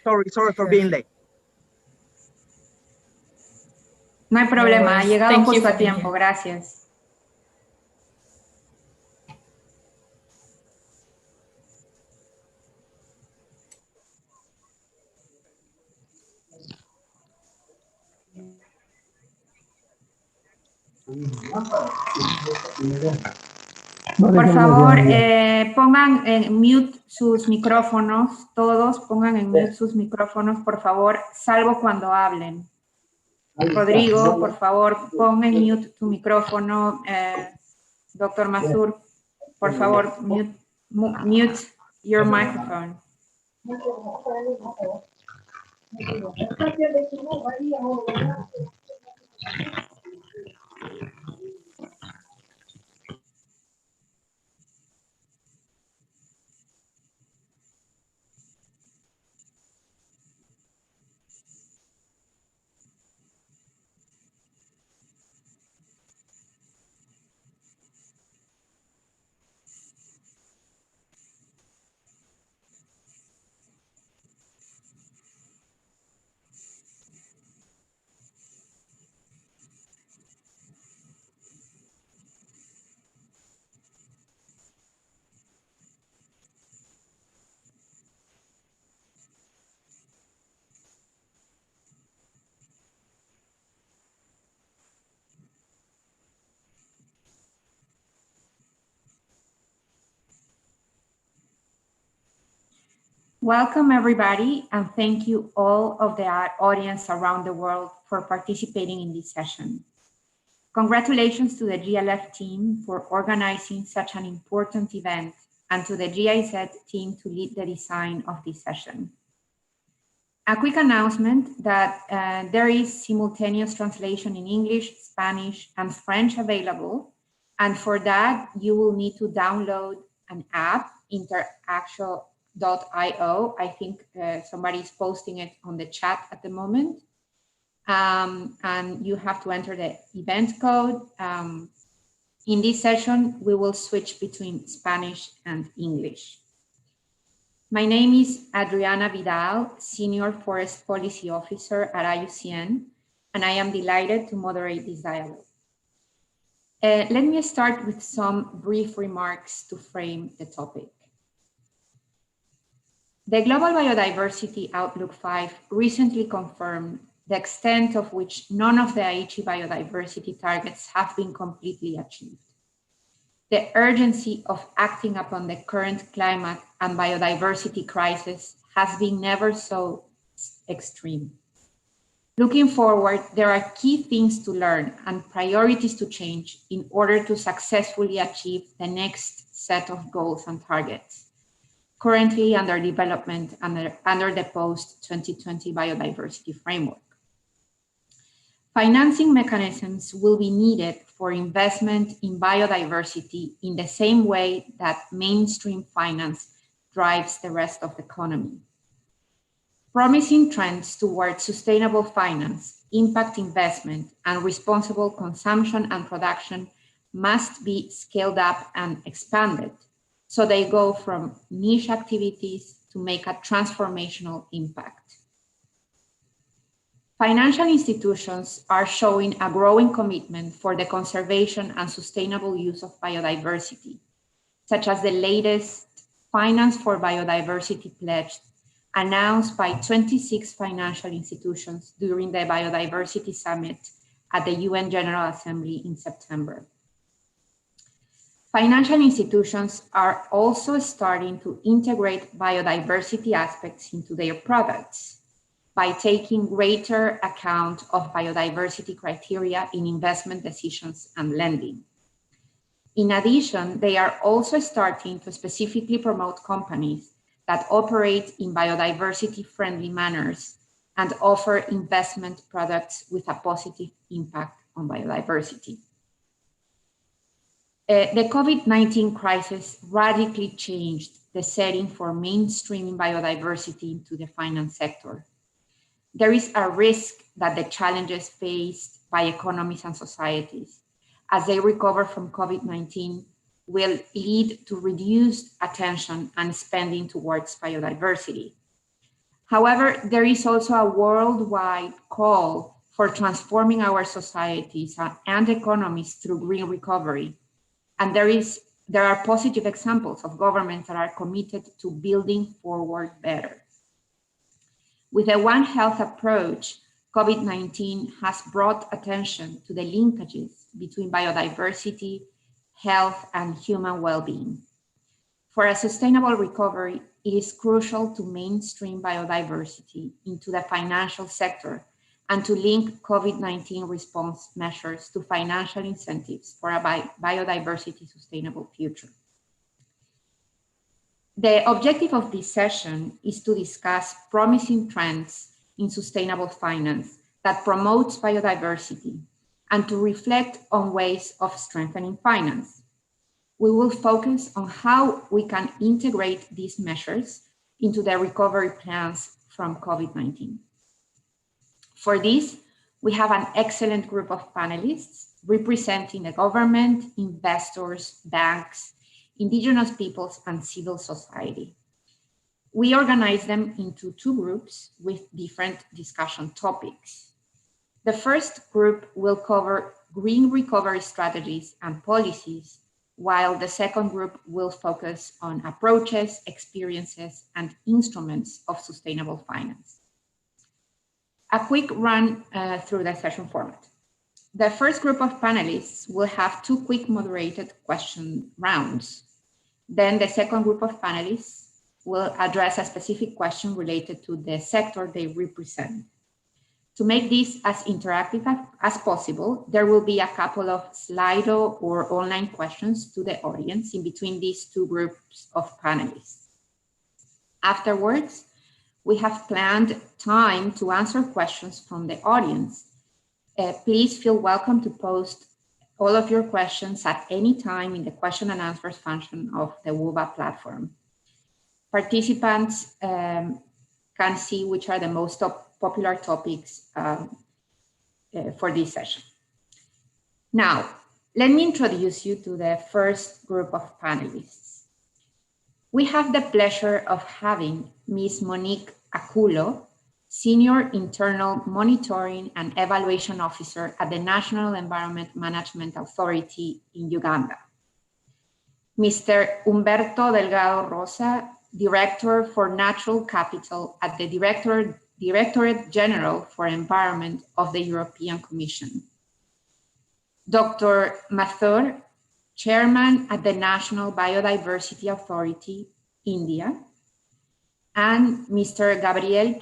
Sorry for being late. No hay problema, ha llegado justo a being tiempo, here. gracias. Por favor, pongan en mute sus micrófonos, todos pongan en mute sus micrófonos, por favor, salvo cuando hablen. Rodrigo, por favor, pon en mute tu micrófono. Doctor Mazur, por favor, mute your microphone. Welcome everybody, and thank you all of the audience around the world for participating in this session. Congratulations to the GLF team for organizing such an important event and to the GIZ team to lead the design of this session. A quick announcement that there is simultaneous translation in English, Spanish, and French available. And for that, you will need to download an app, Interaction.io. I think somebody is posting it on the chat at the moment. And you have to enter the event code. In this session, we will switch between Spanish and English. My name is Adriana Vidal, Senior Forest Policy Officer at IUCN, and I am delighted to moderate this dialogue. Let me start with some brief remarks to frame the topic. The Global Biodiversity Outlook 5 recently confirmed the extent of which none of the Aichi biodiversity targets have been completely achieved. The urgency of acting upon the current climate and biodiversity crisis has been never so extreme. Looking forward, there are key things to learn and priorities to change in order to successfully achieve the next set of goals and targets, currently under development under the post-2020 biodiversity framework. Financing mechanisms will be needed for investment in biodiversity in the same way that mainstream finance drives the rest of the economy. Promising trends towards sustainable finance, impact investment, and responsible consumption and production must be scaled up and expanded, so they go from niche activities to make a transformational impact. Financial institutions are showing a growing commitment for the conservation and sustainable use of biodiversity, such as the latest Finance for Biodiversity pledge announced by 26 financial institutions during the Biodiversity Summit at the UN General Assembly in September. Financial institutions are also starting to integrate biodiversity aspects into their products by taking greater account of biodiversity criteria in investment decisions and lending. In addition, they are also starting to specifically promote companies that operate in biodiversity-friendly manners and offer investment products with a positive impact on biodiversity. The COVID-19 crisis radically changed the setting for mainstreaming biodiversity into the finance sector. There is a risk that the challenges faced by economies and societies as they recover from COVID-19 will lead to reduced attention and spending towards biodiversity. However, there is also a worldwide call for transforming our societies and economies through green recovery. And there are positive examples of governments that are committed to building forward better. With a One Health approach, COVID-19 has brought attention to the linkages between biodiversity, health, and human well-being. For a sustainable recovery, it is crucial to mainstream biodiversity into the financial sector and to link COVID-19 response measures to financial incentives for a biodiversity sustainable future. The objective of this session is to discuss promising trends in sustainable finance that promotes biodiversity and to reflect on ways of strengthening finance. We will focus on how we can integrate these measures into the recovery plans from COVID-19. For this, we have an excellent group of panelists representing the government, investors, banks, indigenous peoples, and civil society. We organize them into two groups with different discussion topics. The first group will cover green recovery strategies and policies, while the second group will focus on approaches, experiences, and instruments of sustainable finance. A quick run through the session format. The first group of panelists will have two quick moderated question rounds. Then the second group of panelists will address a specific question related to the sector they represent. To make this as interactive as possible, there will be a couple of Slido or online questions to the audience in between these two groups of panelists. Afterwards, we have planned time to answer questions from the audience. Please feel welcome to post all of your questions at any time in the question and answers function of the WUBA platform. Participants can see which are the most popular topics for this session. Now, let me introduce you to the first group of panelists. We have the pleasure of having Ms. Monique Akulo, Senior Internal Monitoring and Evaluation Officer at the National Environment Management Authority in Uganda. Mr. Humberto Delgado Rosa, Director for Natural Capital at the Directorate General for Environment of the European Commission. Dr. Mathur, Chairman at the National Biodiversity Authority, India. And Mr. Gabriel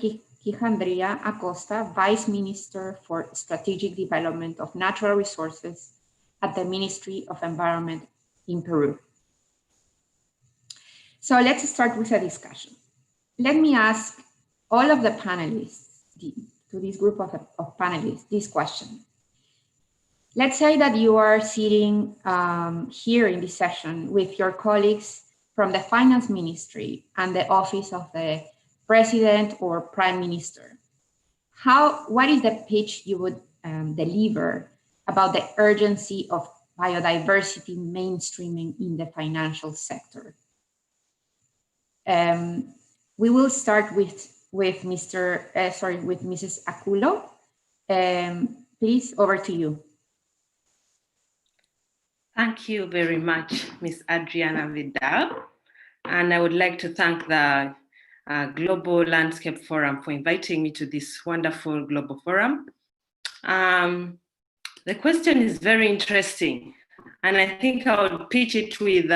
Quijandría Acosta, Vice Minister for Strategic Development of Natural Resources at the Ministry of Environment in Peru. So let's start with a discussion. Let me ask all of the panelists, to this group of panelists, this question. Let's say that you are sitting here in this session with your colleagues from the Finance Ministry and the Office of the President or Prime Minister. What is the pitch you would deliver about the urgency of biodiversity mainstreaming in the financial sector? We will start with Mrs. Akulo. Please, over to you. Thank you very much, Ms. Adriana Vidal. And I would like to thank the Global Landscape Forum for inviting me to this wonderful global forum. The question is very interesting. And I think I would pitch it with,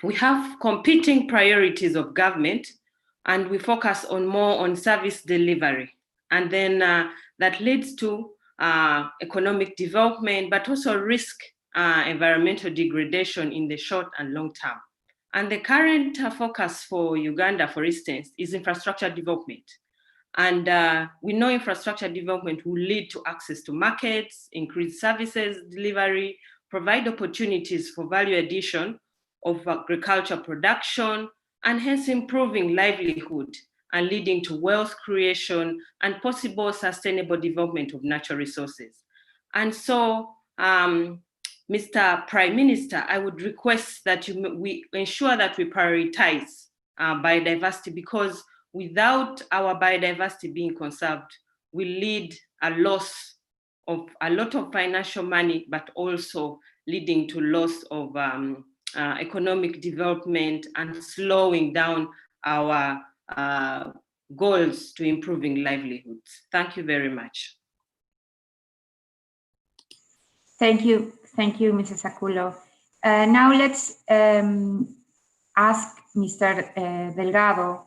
we have competing priorities of government, and we focus more on service delivery. And then that leads to economic development, but also risk environmental degradation in the short and long term. And the current focus for Uganda, for instance, is infrastructure development. And we know infrastructure development will lead to access to markets, increase services delivery, provide opportunities for value addition of agriculture production, and hence improving livelihood and leading to wealth creation and possible sustainable development of natural resources. And so, Mr. Prime Minister, I would request that we ensure that we prioritize biodiversity, because without our biodiversity being conserved, will lead a loss of a lot of financial money, but also leading to loss of economic development and slowing down our goals to improving livelihoods. Thank you very much. Thank you, Mrs. Aculo. Now let's ask Mr. Delgado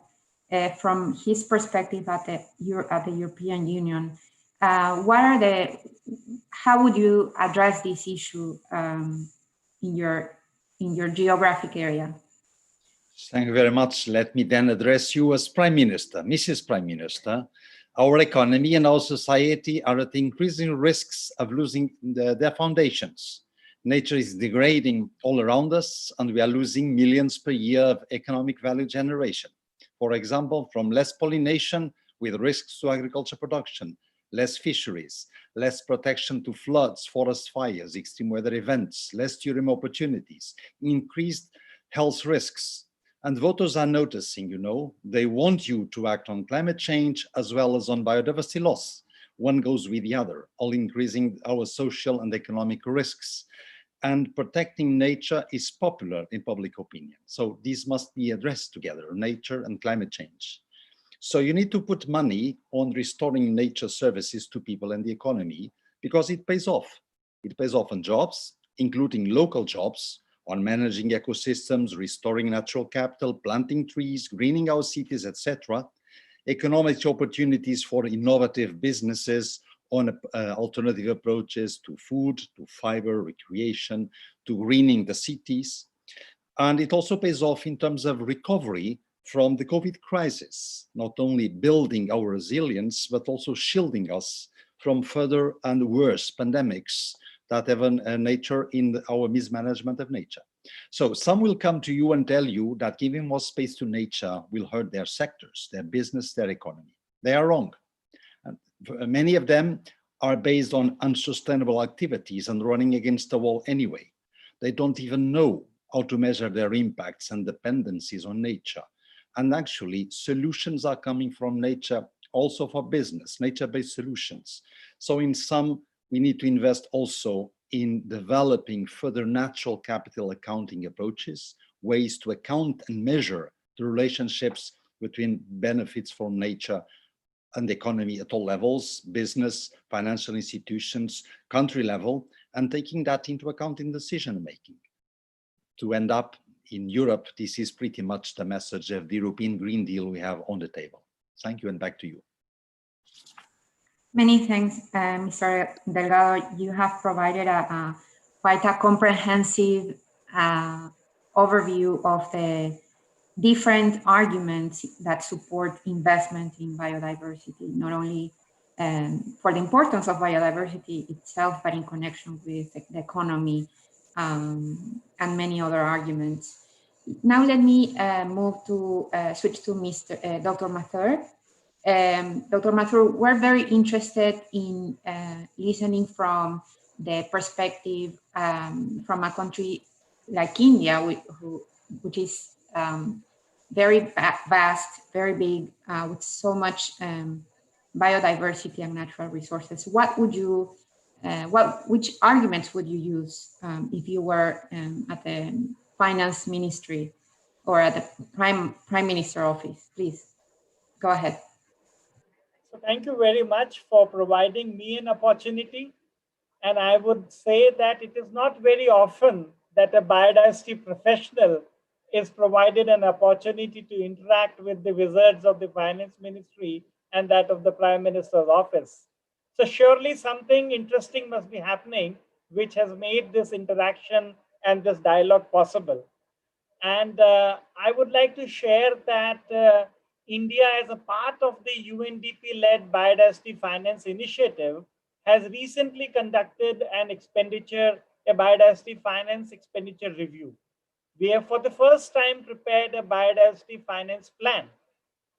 from his perspective at the European Union. How would you address this issue in your geographic area? Thank you very much. Let me then address you as Prime Minister. Mrs. Prime Minister, our economy and our society are at increasing risks of losing their foundations. Nature is degrading all around us, and we are losing millions per year of economic value generation. For example, from less pollination with risks to agriculture production, less fisheries, less protection to floods, forest fires, extreme weather events, less tourism opportunities, increased health risks. And voters are noticing, they want you to act on climate change as well as on biodiversity loss. One goes with the other, all increasing our social and economic risks. And protecting nature is popular in public opinion. So these must be addressed together, nature and climate change. So you need to put money on restoring nature services to people and the economy because it pays off. It pays off on jobs, including local jobs, on managing ecosystems, restoring natural capital, planting trees, greening our cities, etc. Economic opportunities for innovative businesses on alternative approaches to food, to fiber, recreation, to greening the cities. And it also pays off in terms of recovery from the COVID crisis, not only building our resilience, but also shielding us from further and worse pandemics that have a nature in our mismanagement of nature. So some will come to you and tell you that giving more space to nature will hurt their sectors, their business, their economy. They are wrong. And many of them are based on unsustainable activities and running against the wall anyway. They don't even know how to measure their impacts and dependencies on nature. And actually, solutions are coming from nature also for business, nature-based solutions. So in some, we need to invest also in developing further natural capital accounting approaches, ways to account and measure the relationships between benefits from nature and the economy at all levels, business, financial institutions, country level, and taking that into account in decision-making. To end up in Europe, this is pretty much the message of the European Green Deal we have on the table. Thank you, and back to you. Many thanks, Mr. Delgado. You have provided quite a comprehensive overview of the different arguments that support investment in biodiversity, not only for the importance of biodiversity itself, but in connection with the economy and many other arguments. Now let me switch to Dr. Mathur. Dr. Mathur, we're very interested in listening from the perspective from a country like India, which is very vast, very big, with so much biodiversity and natural resources. Which arguments would you use if you were at the finance ministry or at the prime minister office? Please go ahead. So thank you very much for providing me an opportunity. And I would say that it is not very often that a biodiversity professional is provided an opportunity to interact with the wizards of the finance ministry and that of the prime minister's office. So surely something interesting must be happening, which has made this interaction and this dialogue possible. And I would like to share that India, as a part of the UNDP-led Biodiversity Finance Initiative, has recently conducted a biodiversity finance expenditure review. We have for the first time prepared a biodiversity finance plan.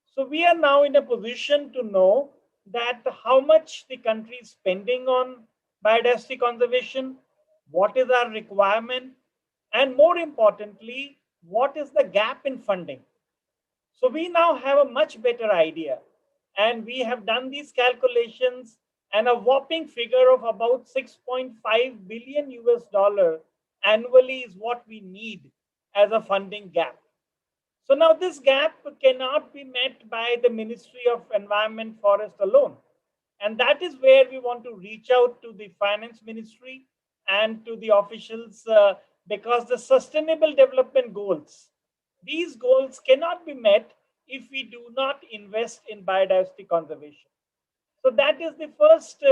So we are now in a position to know that how much the country is spending on biodiversity conservation, what is our requirement, and more importantly, what is the gap in funding. So we now have a much better idea, and we have done these calculations, and a whopping figure of about 6.5 billion US dollar annually is what we need as a funding gap. So now this gap cannot be met by the Ministry of Environment Forest alone. And that is where we want to reach out to the Finance Ministry and to the officials, because the Sustainable Development Goals, these goals cannot be met if we do not invest in biodiversity conservation. So that is the first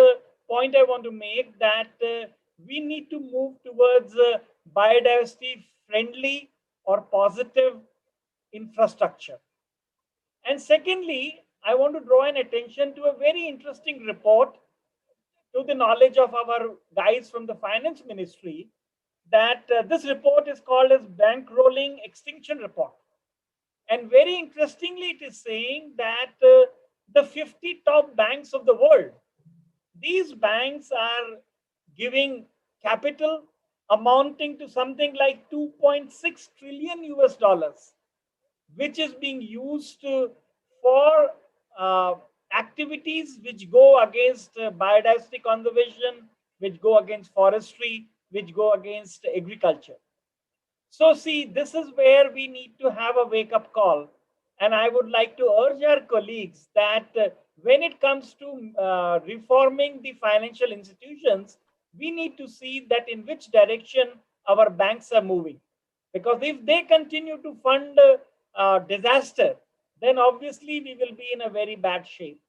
point I want to make, that we need to move towards biodiversity friendly or positive infrastructure. And secondly, I want to draw an attention to a very interesting report, to the knowledge of our guys from the Finance Ministry, that this report is called as Bankrolling Extinction Report. And very interestingly, it is saying that the 50 top banks of the world, these banks are giving capital amounting to something like 2.6 trillion US dollars, which is being used for activities which go against biodiversity conservation, which go against forestry, which go against agriculture. So see, this is where we need to have a wake-up call. And I would like to urge our colleagues that when it comes to reforming the financial institutions, we need to see that in which direction our banks are moving. Because if they continue to fund disaster, then obviously we will be in a very bad shape.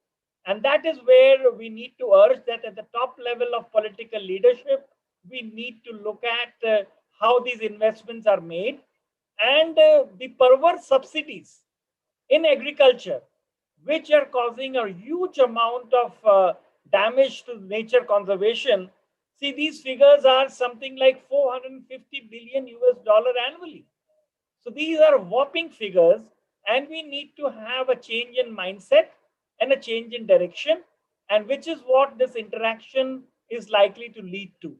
And that is where we need to urge that at the top level of political leadership, we need to look at how these investments are made, and the perverse subsidies in agriculture, which are causing a huge amount of damage to nature conservation. See, these figures are something like 450 billion US dollar annually. So these are whopping figures, and we need to have a change in mindset and a change in direction, and which is what this interaction is likely to lead to.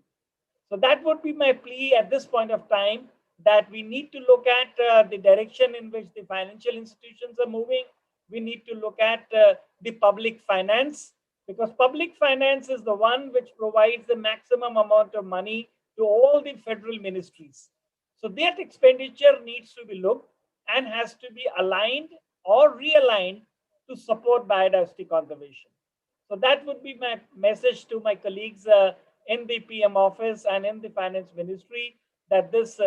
So that would be my plea at this point of time, that we need to look at the direction in which the financial institutions are moving. We need to look at the public finance, because public finance is the one which provides the maximum amount of money to all the federal ministries. So that expenditure needs to be looked and has to be aligned or realigned to support biodiversity conservation. So that would be my message to my colleagues in the PM office and in the Finance Ministry, that this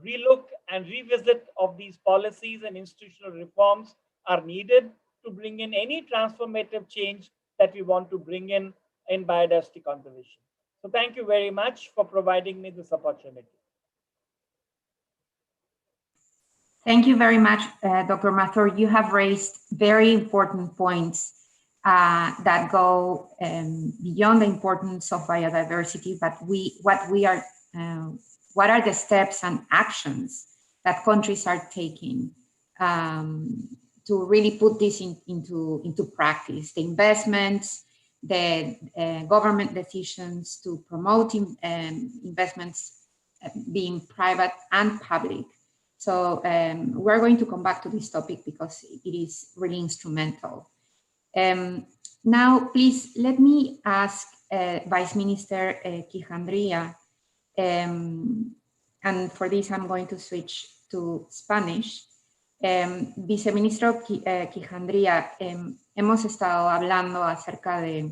relook and revisit of these policies and institutional reforms are needed to bring in any transformative change that we want to bring in biodiversity conservation. So thank you very much for providing me this opportunity. Thank you very much, Dr. Mathur. You have raised very important points that go beyond the importance of biodiversity, but what are the steps and actions that countries are taking to really put this into practice? The investments, the government decisions to promote investments being private and public. So we're going to come back to this topic because it is really instrumental. Now, please let me ask Vice Minister Quijandría, and for this I'm going to switch to Spanish. Viceministro Quijandría, hemos estado hablando acerca de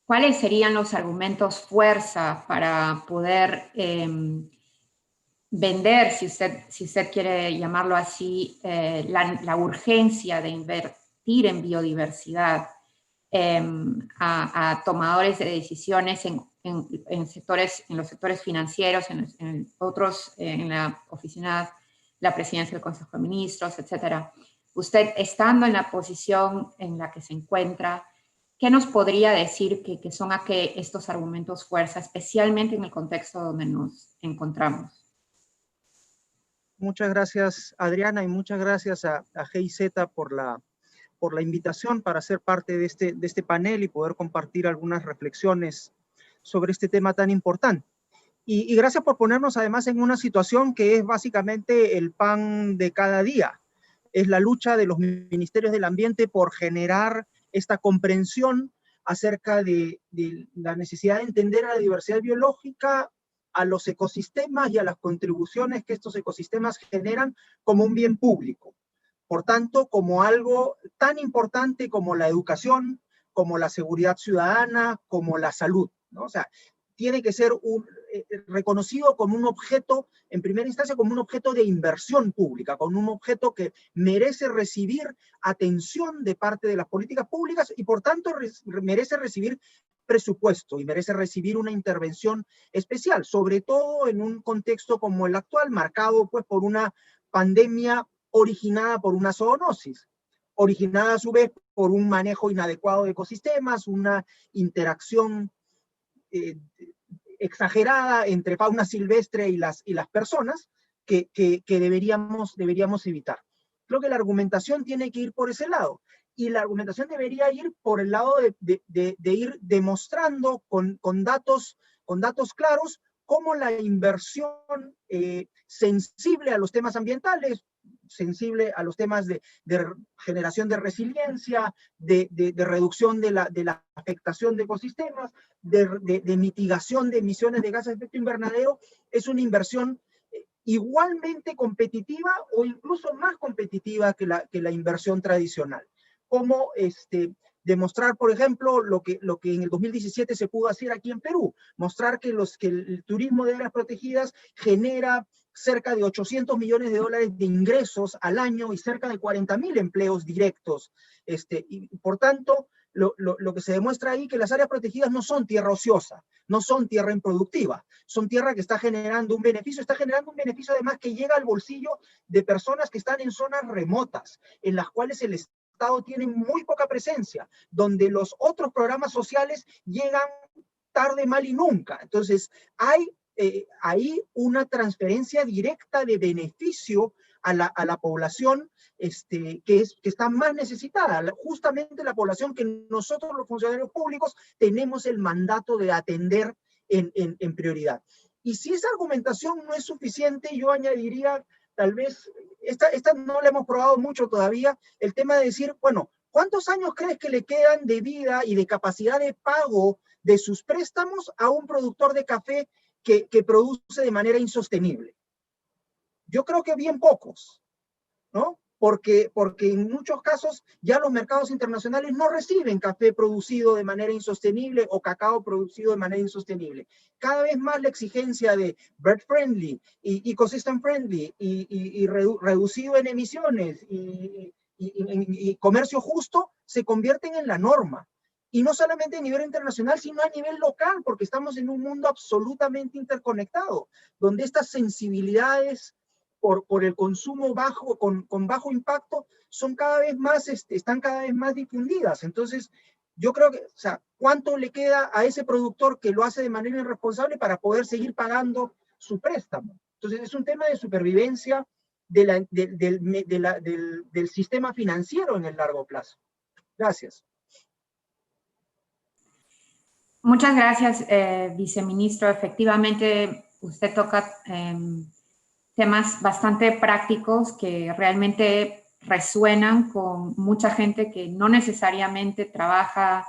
cuáles serían los argumentos fuerza para poder vender, si usted quiere llamarlo así, la urgencia de invertir en biodiversidad a tomadores de decisiones en los sectores financieros, en la oficina, la presidencia del Consejo de Ministros, etcétera. Usted, estando en la posición en la que se encuentra, ¿qué nos podría decir que son estos argumentos fuerza, especialmente en el contexto donde nos encontramos? Muchas gracias, Adriana, y muchas gracias a GIZ por la invitación para ser parte de este panel y poder compartir algunas reflexiones sobre este tema tan importante. Y gracias por ponernos además en una situación que es básicamente el pan de cada día. es la lucha de los ministerios del ambiente por generar esta comprensión acerca de la necesidad de entender a la diversidad biológica, a los ecosistemas y a las contribuciones que estos ecosistemas generan como un bien público. Por tanto, como algo tan importante como la educación, como la seguridad ciudadana, como la salud, ¿no? O sea, tiene que ser reconocido como un objeto, en primera instancia, como un objeto de inversión pública, como un objeto que merece recibir atención de parte de las políticas públicas y por tanto merece recibir presupuesto y merece recibir una intervención especial, sobre todo en un contexto como el actual, marcado pues por una pandemia originada por una zoonosis, originada a su vez por un manejo inadecuado de ecosistemas, una interacción exagerada entre fauna silvestre y las personas que deberíamos evitar. Creo que la argumentación tiene que ir por ese lado, y la argumentación debería ir por el lado de ir demostrando con datos claros cómo la inversión sensible a los temas ambientales, sensible a los temas de generación de resiliencia, de reducción de la afectación de ecosistemas, de mitigación de emisiones de gases de efecto invernadero, es una inversión igualmente competitiva o incluso más competitiva que la inversión tradicional. Como demostrar, por ejemplo, lo que en el 2017 se pudo hacer aquí en Perú, mostrar que el turismo de áreas protegidas genera cerca de 800 millones de dólares de ingresos al año y cerca de 40.000 empleos directos. Y por tanto, lo que se demuestra ahí que las áreas protegidas no son tierra ociosa, no son tierra improductiva, son tierra que está generando un beneficio además que llega al bolsillo de personas que están en zonas remotas, en las cuales el Estado tiene muy poca presencia, donde los otros programas sociales llegan tarde, mal y nunca. Entonces, hay ahí una transferencia directa de beneficio a la población que está más necesitada, justamente la población que nosotros los funcionarios públicos tenemos el mandato de atender en prioridad. Y si esa argumentación no es suficiente, yo añadiría, tal vez, esta no la hemos probado mucho todavía, el tema de decir, bueno, ¿cuántos años crees que le quedan de vida y de capacidad de pago de sus préstamos a un productor de café que produce de manera insostenible? Yo creo que bien pocos, ¿no? Porque en muchos casos ya los mercados internacionales no reciben café producido de manera insostenible o cacao producido de manera insostenible. Cada vez más la exigencia de bird friendly y ecosystem friendly y reducido en emisiones y comercio justo se convierten en la norma. Y no solamente a nivel internacional, sino a nivel local, porque estamos en un mundo absolutamente interconectado, donde estas sensibilidades por el consumo bajo, con bajo impacto, son cada vez más, están cada vez más difundidas. Entonces, yo creo que, o sea, ¿cuánto le queda a ese productor que lo hace de manera irresponsable para poder seguir pagando su préstamo? Entonces, es un tema de supervivencia del sistema financiero en el largo plazo. Gracias. Muchas gracias, viceministro. Efectivamente, usted toca temas bastante prácticos que realmente resuenan con mucha gente que no necesariamente trabaja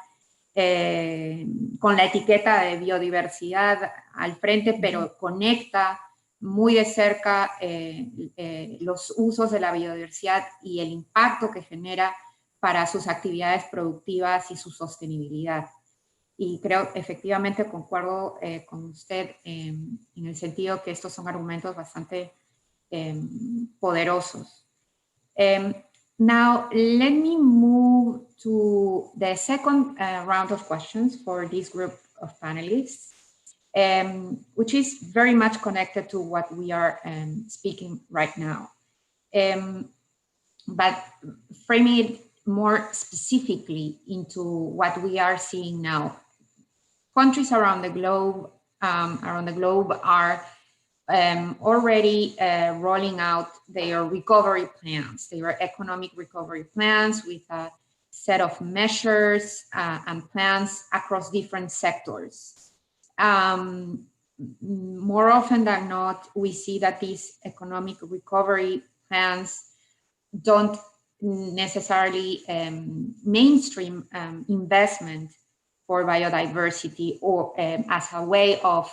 con la etiqueta de biodiversidad al frente, pero conecta muy de cerca los usos de la biodiversidad y el impacto que genera para sus actividades productivas y su sostenibilidad. Y creo, efectivamente, concuerdo con usted en el sentido que estos son argumentos bastante poderosos. Now, let me move to the second round of questions for this group of panelists, which is very much connected to what we are speaking right now. But framing it more specifically into what we are seeing now. Countries around the globe are already rolling out their recovery plans, their economic recovery plans with a set of measures and plans across different sectors. More often than not, we see that these economic recovery plans don't necessarily mainstream investment for biodiversity or as a way of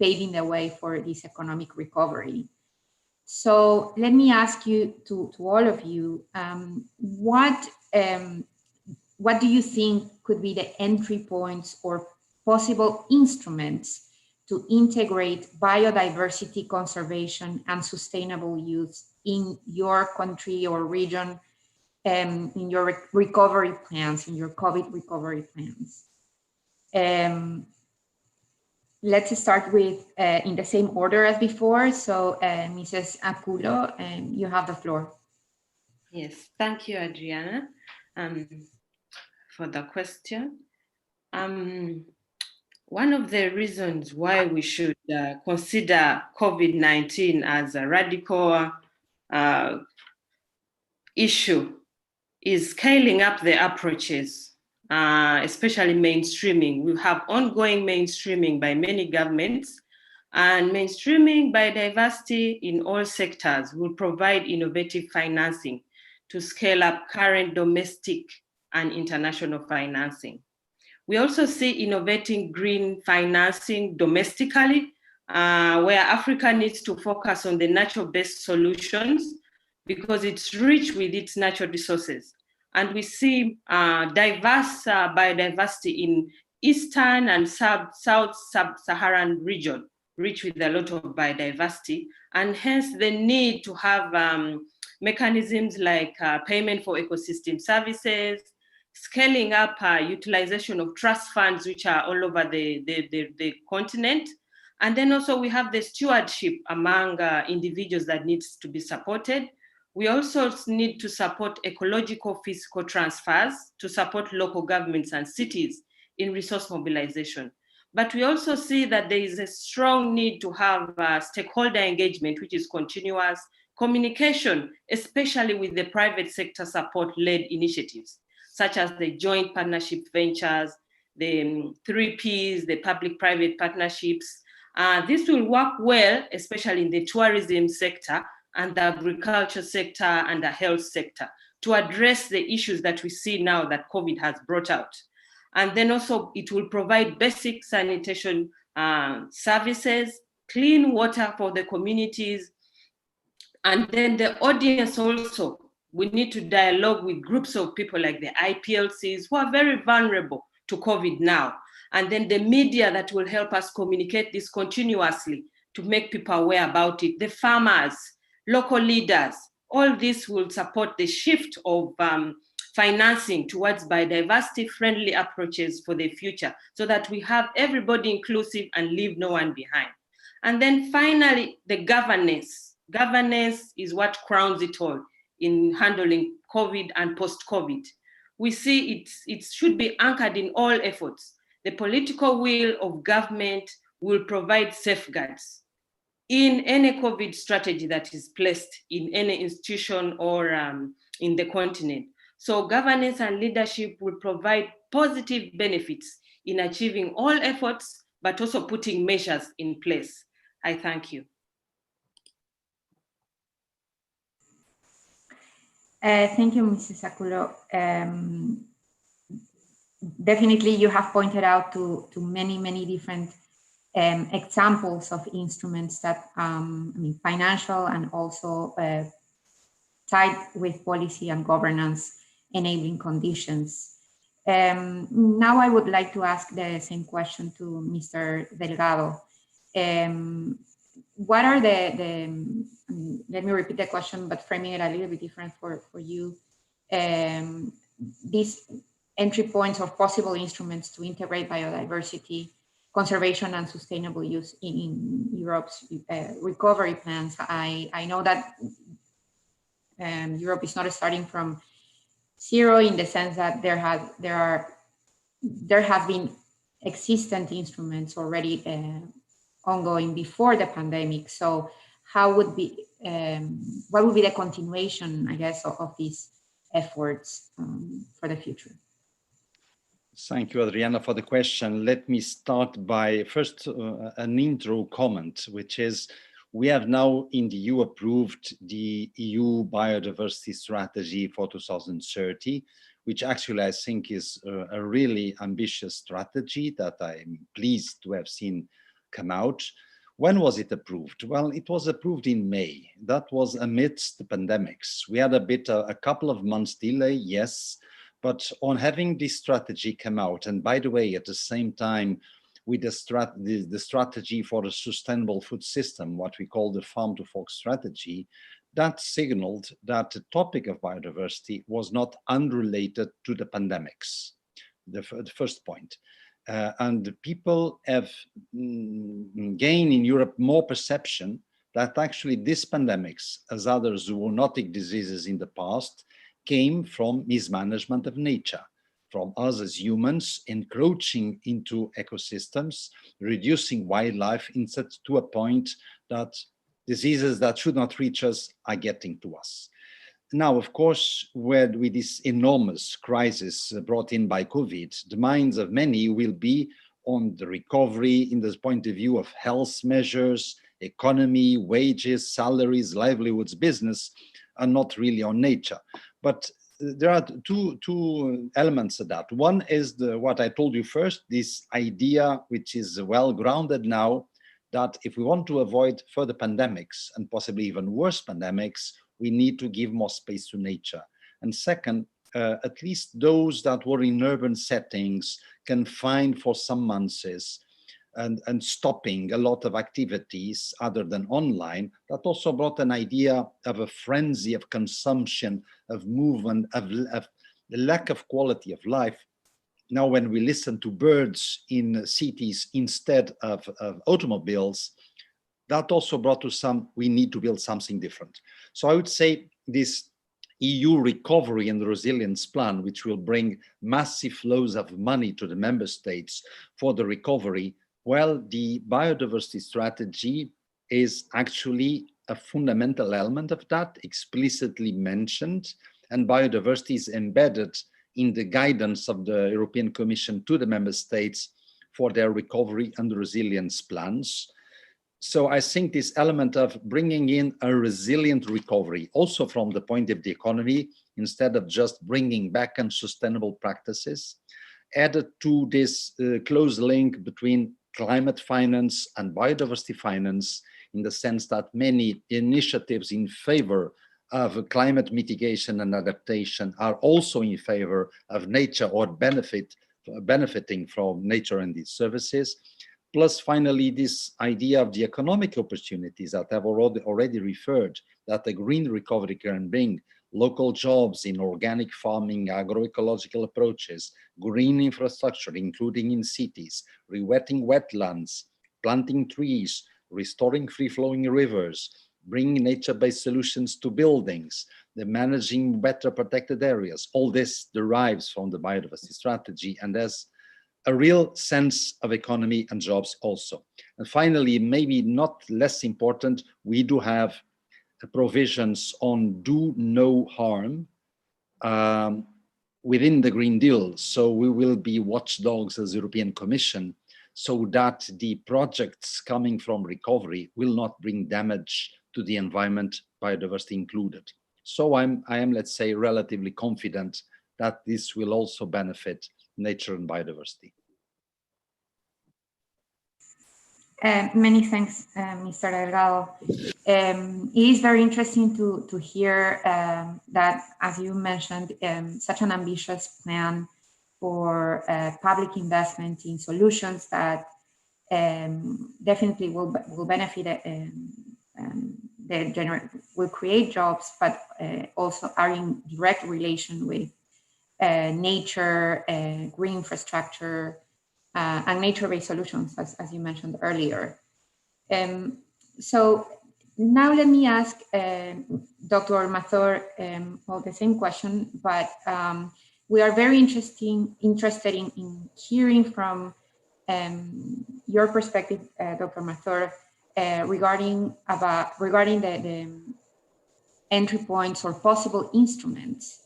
paving the way for this economic recovery. So let me ask you to all of you, what do you think could be the entry points or possible instruments to integrate biodiversity conservation and sustainable use in your country or region, in your recovery plans, in your COVID recovery plans? Let's start with in the same order as before. So Mrs. Aculo, you have the floor. Yes, thank you, Adriana, for the question. One of the reasons why we should consider COVID-19 as a radical issue is scaling up the approaches, especially mainstreaming. We have ongoing mainstreaming by many governments, and mainstreaming biodiversity in all sectors will provide innovative financing to scale up current domestic and international financing. We also see innovating green financing domestically, where Africa needs to focus on the natural-based solutions because it's rich with its natural resources. And we see diverse biodiversity in Eastern and South Sub-Saharan region, rich with a lot of biodiversity, and hence the need to have mechanisms like payment for ecosystem services, scaling up utilization of trust funds, which are all over the continent. And then also we have the stewardship among individuals that needs to be supported. We also need to support ecological fiscal transfers to support local governments and cities in resource mobilization. But we also see that there is a strong need to have stakeholder engagement, which is continuous communication, especially with the private sector support-led initiatives, such as the joint partnership ventures, the 3Ps, the public-private partnerships. This will work well, especially in the tourism sector and the agriculture sector and the health sector, to address the issues that we see now that COVID has brought out. And then also it will provide basic sanitation services, clean water for the communities. And then the audience also, we need to dialogue with groups of people like the IPLCs who are very vulnerable to COVID now. And then the media that will help us communicate this continuously to make people aware about it, the farmers, local leaders, all this will support the shift of financing towards biodiversity-friendly approaches for the future so that we have everybody inclusive and leave no one behind. And then finally, the governance. Governance is what crowns it all in handling COVID and post-COVID. We see it should be anchored in all efforts. The political will of government will provide safeguards in any COVID strategy that is placed in any institution or in the continent. So governance and leadership will provide positive benefits in achieving all efforts, but also putting measures in place. I thank you. Thank you, Mrs. Aculo. Definitely, you have pointed out to many, many different examples of instruments that, I mean, financial and also tied with policy and governance enabling conditions. Now I would like to ask the same question to Mr. Delgado. What are let me repeat the question, but framing it a little bit different for you. These entry points or possible instruments to integrate biodiversity, conservation and sustainable use in Europe's recovery plans. I know that Europe is not starting from zero in the sense that there have been existent instruments already ongoing before the pandemic. So how would be what would be the continuation, I guess, of these efforts for the future? Thank you, Adriana, for the question. Let me start by first an intro comment, which is We have now in the EU approved the EU biodiversity strategy for 2030, which actually I think is a really ambitious strategy that I'm pleased to have seen come out. When was it approved? Well, it was approved in May. That was amidst the pandemics. We had a couple of months delay, yes, but on having this strategy come out, and by the way, at the same time, with the strategy for a sustainable food system, what we call the farm to fork strategy, that signaled that the topic of biodiversity was not unrelated to the pandemics, the first point. And people have gained in Europe more perception that actually these pandemics, as other zoonotic diseases in the past, came from mismanagement of nature, from us as humans encroaching into ecosystems, reducing wildlife to a point that diseases that should not reach us are getting to us. Now, of course, with this enormous crisis brought in by COVID, the minds of many will be on the recovery in this point of view of health measures, economy, wages, salaries, livelihoods, business, and not really on nature. But there are two elements of that. One is what I told you first, this idea, which is well grounded now, that if we want to avoid further pandemics and possibly even worse pandemics, we need to give more space to nature. And second, at least those that were in urban settings confined for some months and stopping a lot of activities other than online, that also brought an idea of a frenzy of consumption, of movement, of the lack of quality of life. Now, when we listen to birds in cities instead of automobiles, that also brought to some, we need to build something different. So I would say this EU recovery and resilience plan, which will bring massive flows of money to the member states for the recovery, well, the biodiversity strategy is actually a fundamental element of that, explicitly mentioned, and biodiversity is embedded in the guidance of the European Commission to the member states for their recovery and resilience plans. So I think this element of bringing in a resilient recovery, also from the point of the economy, instead of just bringing back unsustainable practices, added to this close link between climate finance and biodiversity finance, in the sense that many initiatives in favor of climate mitigation and adaptation are also in favor of nature or benefiting from nature and its services. Plus, finally, this idea of the economic opportunities that I've already referred, that the green recovery can bring local jobs in organic farming, agroecological approaches, green infrastructure, including in cities, rewetting wetlands, planting trees, restoring free-flowing rivers, bringing nature-based solutions to buildings, the managing better protected areas. All this derives from the biodiversity strategy, and there's a real sense of economy and jobs also. And finally, maybe not less important, we do have provisions on do no harm within the Green Deal. So we will be watchdogs as European Commission, so that the projects coming from recovery will not bring damage to the environment, biodiversity included. So I am, let's say, relatively confident that this will also benefit nature and biodiversity. Many thanks, Mr. Delgado. It is very interesting to hear that, as you mentioned, such an ambitious plan for public investment in solutions that definitely will benefit will create jobs, but also are in direct relation with nature, green infrastructure, and nature-based solutions, as you mentioned earlier. So now let me ask Dr. Mathur the same question, but we are very interested in hearing from your perspective, Dr. Mathur, regarding the entry points or possible instruments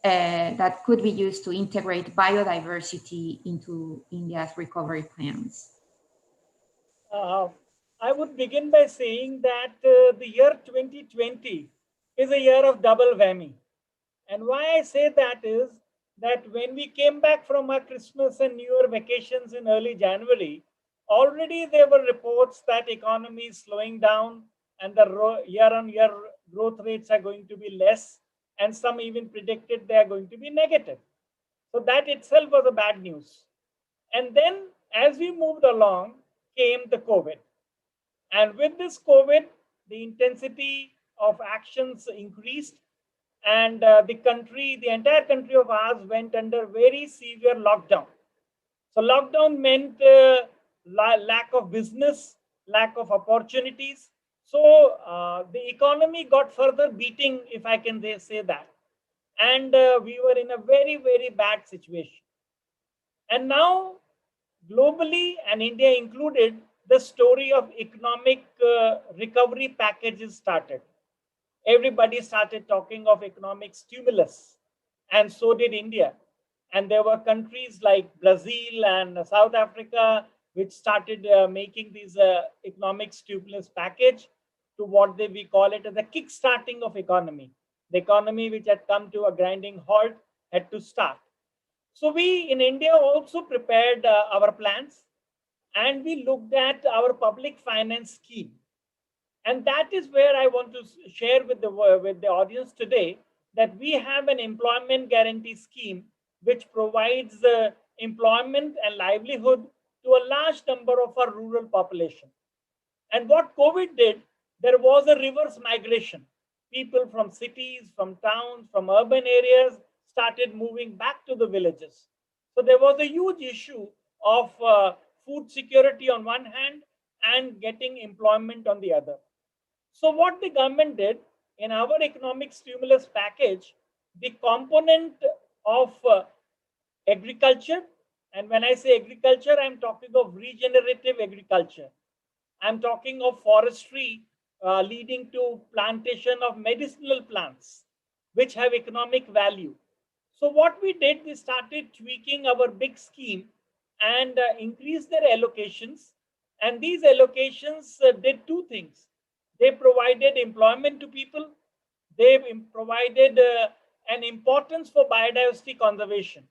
that could be used to integrate biodiversity into India's recovery plans. I would begin by saying that the year 2020 is a year of double whammy. And why I say that is that when we came back from our Christmas and New Year vacations in early January, already there were reports that economy is slowing down and the year-on-year growth rates are going to be less, and some even predicted they are going to be negative. So that itself was a bad news. And then as we moved along, came the COVID. And with this COVID, the intensity of actions increased, and the entire country of ours went under very severe lockdown. So lockdown meant lack of business, lack of opportunities. So the economy got further beating, if I can say that. And we were in a very, very bad situation. And now, globally and India included, the story of economic recovery packages started. Everybody started talking of economic stimulus, and so did India. And there were countries like Brazil and South Africa which started making these economic stimulus package to what we call it as the kick-starting of economy. The economy which had come to a grinding halt had to start. So we in India also prepared our plans, and we looked at our public finance scheme. And that is where I want to share with the audience today that we have an employment guarantee scheme which provides employment and livelihood to a large number of our rural population. And what COVID did, there was a reverse migration. People from cities, from towns, from urban areas started moving back to the villages. So there was a huge issue of food security on one hand and getting employment on the other. So what the government did in our economic stimulus package, the component of agriculture, and when I say agriculture, I'm talking of regenerative agriculture. I'm talking of forestry leading to plantation of medicinal plants, which have economic value. So what we did, we started tweaking our big scheme and increased their allocations. And these allocations did two things. They provided employment to people. They provided an importance for biodiversity conservation.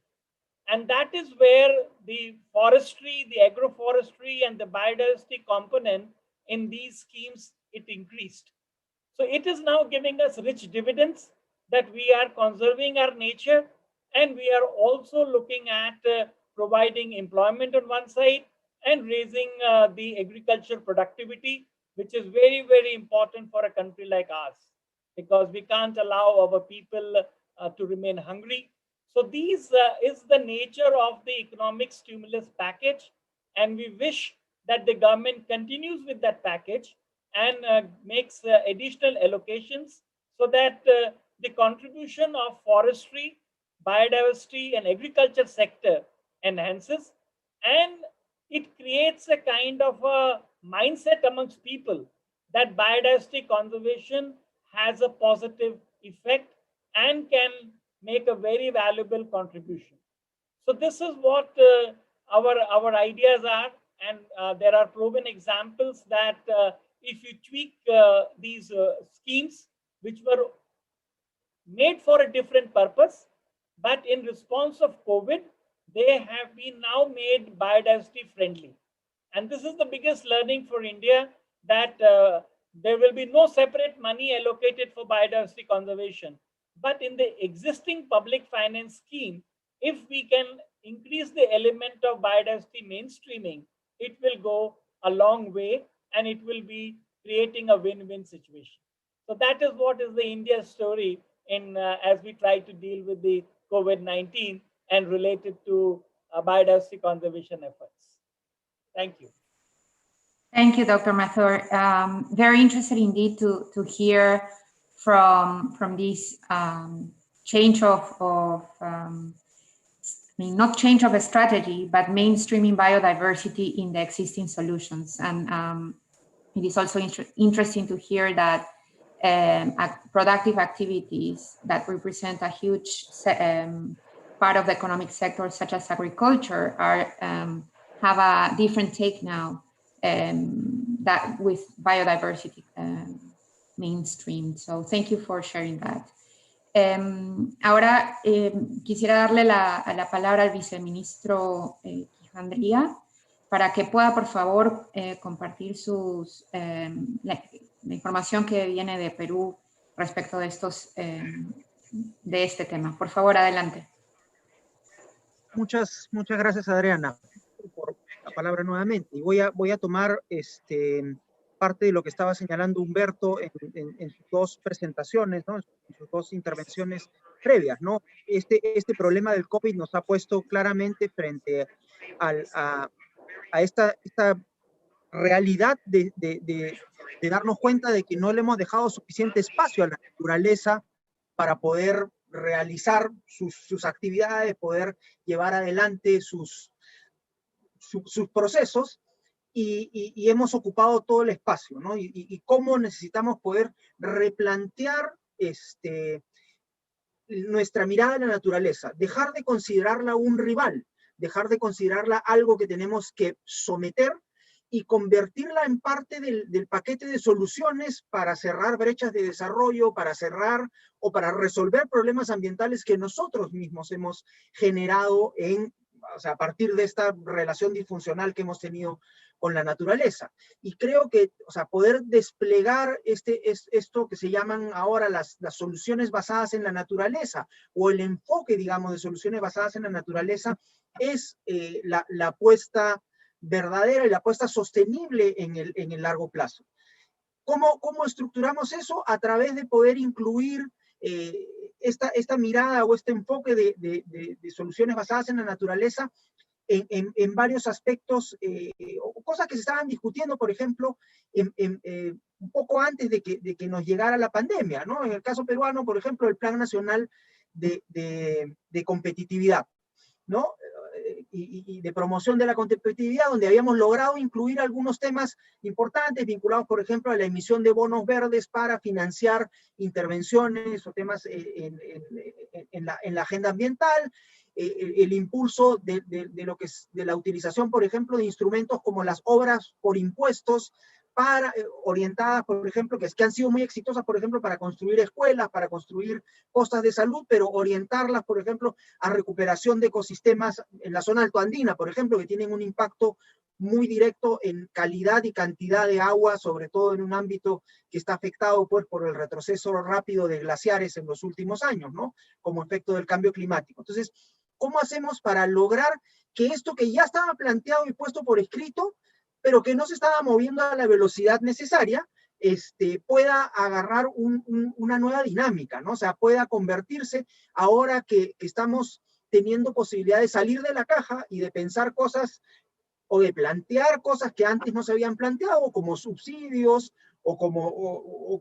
And that is where the forestry, the agroforestry, and the biodiversity component in these schemes, it increased. So it is now giving us rich dividends that we are conserving our nature, and we are also looking at providing employment on one side and raising the agriculture productivity, which is very, very important for a country like ours, because we can't allow our people to remain hungry. So these is the nature of the economic stimulus package, and we wish that the government continues with that package and makes additional allocations so that the contribution of forestry, biodiversity, and agriculture sector enhances, and it creates a kind of a mindset amongst people that biodiversity conservation has a positive effect and can make a very valuable contribution. So this is what our ideas are, and there are proven examples that if you tweak these schemes, which were made for a different purpose, but in response of COVID, they have been now made biodiversity friendly. And this is the biggest learning for India, that there will be no separate money allocated for biodiversity conservation. But in the existing public finance scheme, if we can increase the element of biodiversity mainstreaming, it will go a long way, and it will be creating a win-win situation. So that is what is the India story in as we try to deal with the COVID-19 and related to biodiversity conservation efforts. Thank you. Thank you, Dr. Mathur. Very interested indeed to hear from this change of I mean, not change of a strategy, but mainstreaming biodiversity in the existing solutions. And it is also interesting to hear that productive activities that represent a huge part of the economic sector, such as agriculture, are have a different take now that with biodiversity mainstream. So thank you for sharing that. Ahora quisiera darle la palabra al viceministro Quijandría para que pueda, por favor, compartir la información que viene de Perú respecto de este tema. Por favor, adelante. Muchas gracias, Adriana, por la palabra nuevamente. Y voy a tomar parte de lo que estaba señalando Humberto en sus dos presentaciones, ¿no? En sus dos intervenciones previas, ¿no? Este problema del COVID nos ha puesto claramente frente a esta realidad de darnos cuenta de que no le hemos dejado suficiente espacio a la naturaleza para poder realizar sus actividades, poder llevar adelante sus procesos, y hemos ocupado todo el espacio, ¿no? Y cómo necesitamos poder replantear nuestra mirada en la naturaleza, dejar de considerarla un rival, dejar de considerarla algo que tenemos que someter y convertirla en parte del paquete de soluciones para cerrar brechas de desarrollo, para cerrar o para resolver problemas ambientales que nosotros mismos hemos generado a partir de esta relación disfuncional que hemos tenido con la naturaleza. Y creo que, poder desplegar esto que se llaman ahora las soluciones basadas en la naturaleza, o el enfoque, digamos, de soluciones basadas en la naturaleza, es la apuesta verdadera y la apuesta sostenible en el largo plazo. ¿Cómo estructuramos eso? A través de poder incluir esta mirada o este enfoque de soluciones basadas en la naturaleza en varios aspectos, cosas que se estaban discutiendo, por ejemplo, un poco antes de que nos llegara la pandemia, ¿no? En el caso peruano, por ejemplo, el Plan Nacional de Competitividad, ¿no? Y de promoción de la competitividad, donde habíamos logrado incluir algunos temas importantes vinculados, por ejemplo, a la emisión de bonos verdes para financiar intervenciones o temas en la agenda ambiental, el impulso de la utilización, por ejemplo, de instrumentos como las obras por impuestos, orientadas, por ejemplo, que han sido muy exitosas, por ejemplo, para construir escuelas, para construir costas de salud, pero orientarlas, por ejemplo, a recuperación de ecosistemas en la zona altoandina, por ejemplo, que tienen un impacto muy directo en calidad y cantidad de agua, sobre todo en un ámbito que está afectado, pues, por el retroceso rápido de glaciares en los últimos años, ¿no? Como efecto del cambio climático. Entonces, ¿cómo hacemos para lograr que esto que ya estaba planteado y puesto por escrito, pero que no se estaba moviendo a la velocidad necesaria, pueda agarrar una nueva dinámica, ¿no? O sea, pueda convertirse, ahora que estamos teniendo posibilidad de salir de la caja y de pensar cosas, o de plantear cosas que antes no se habían planteado, como subsidios, o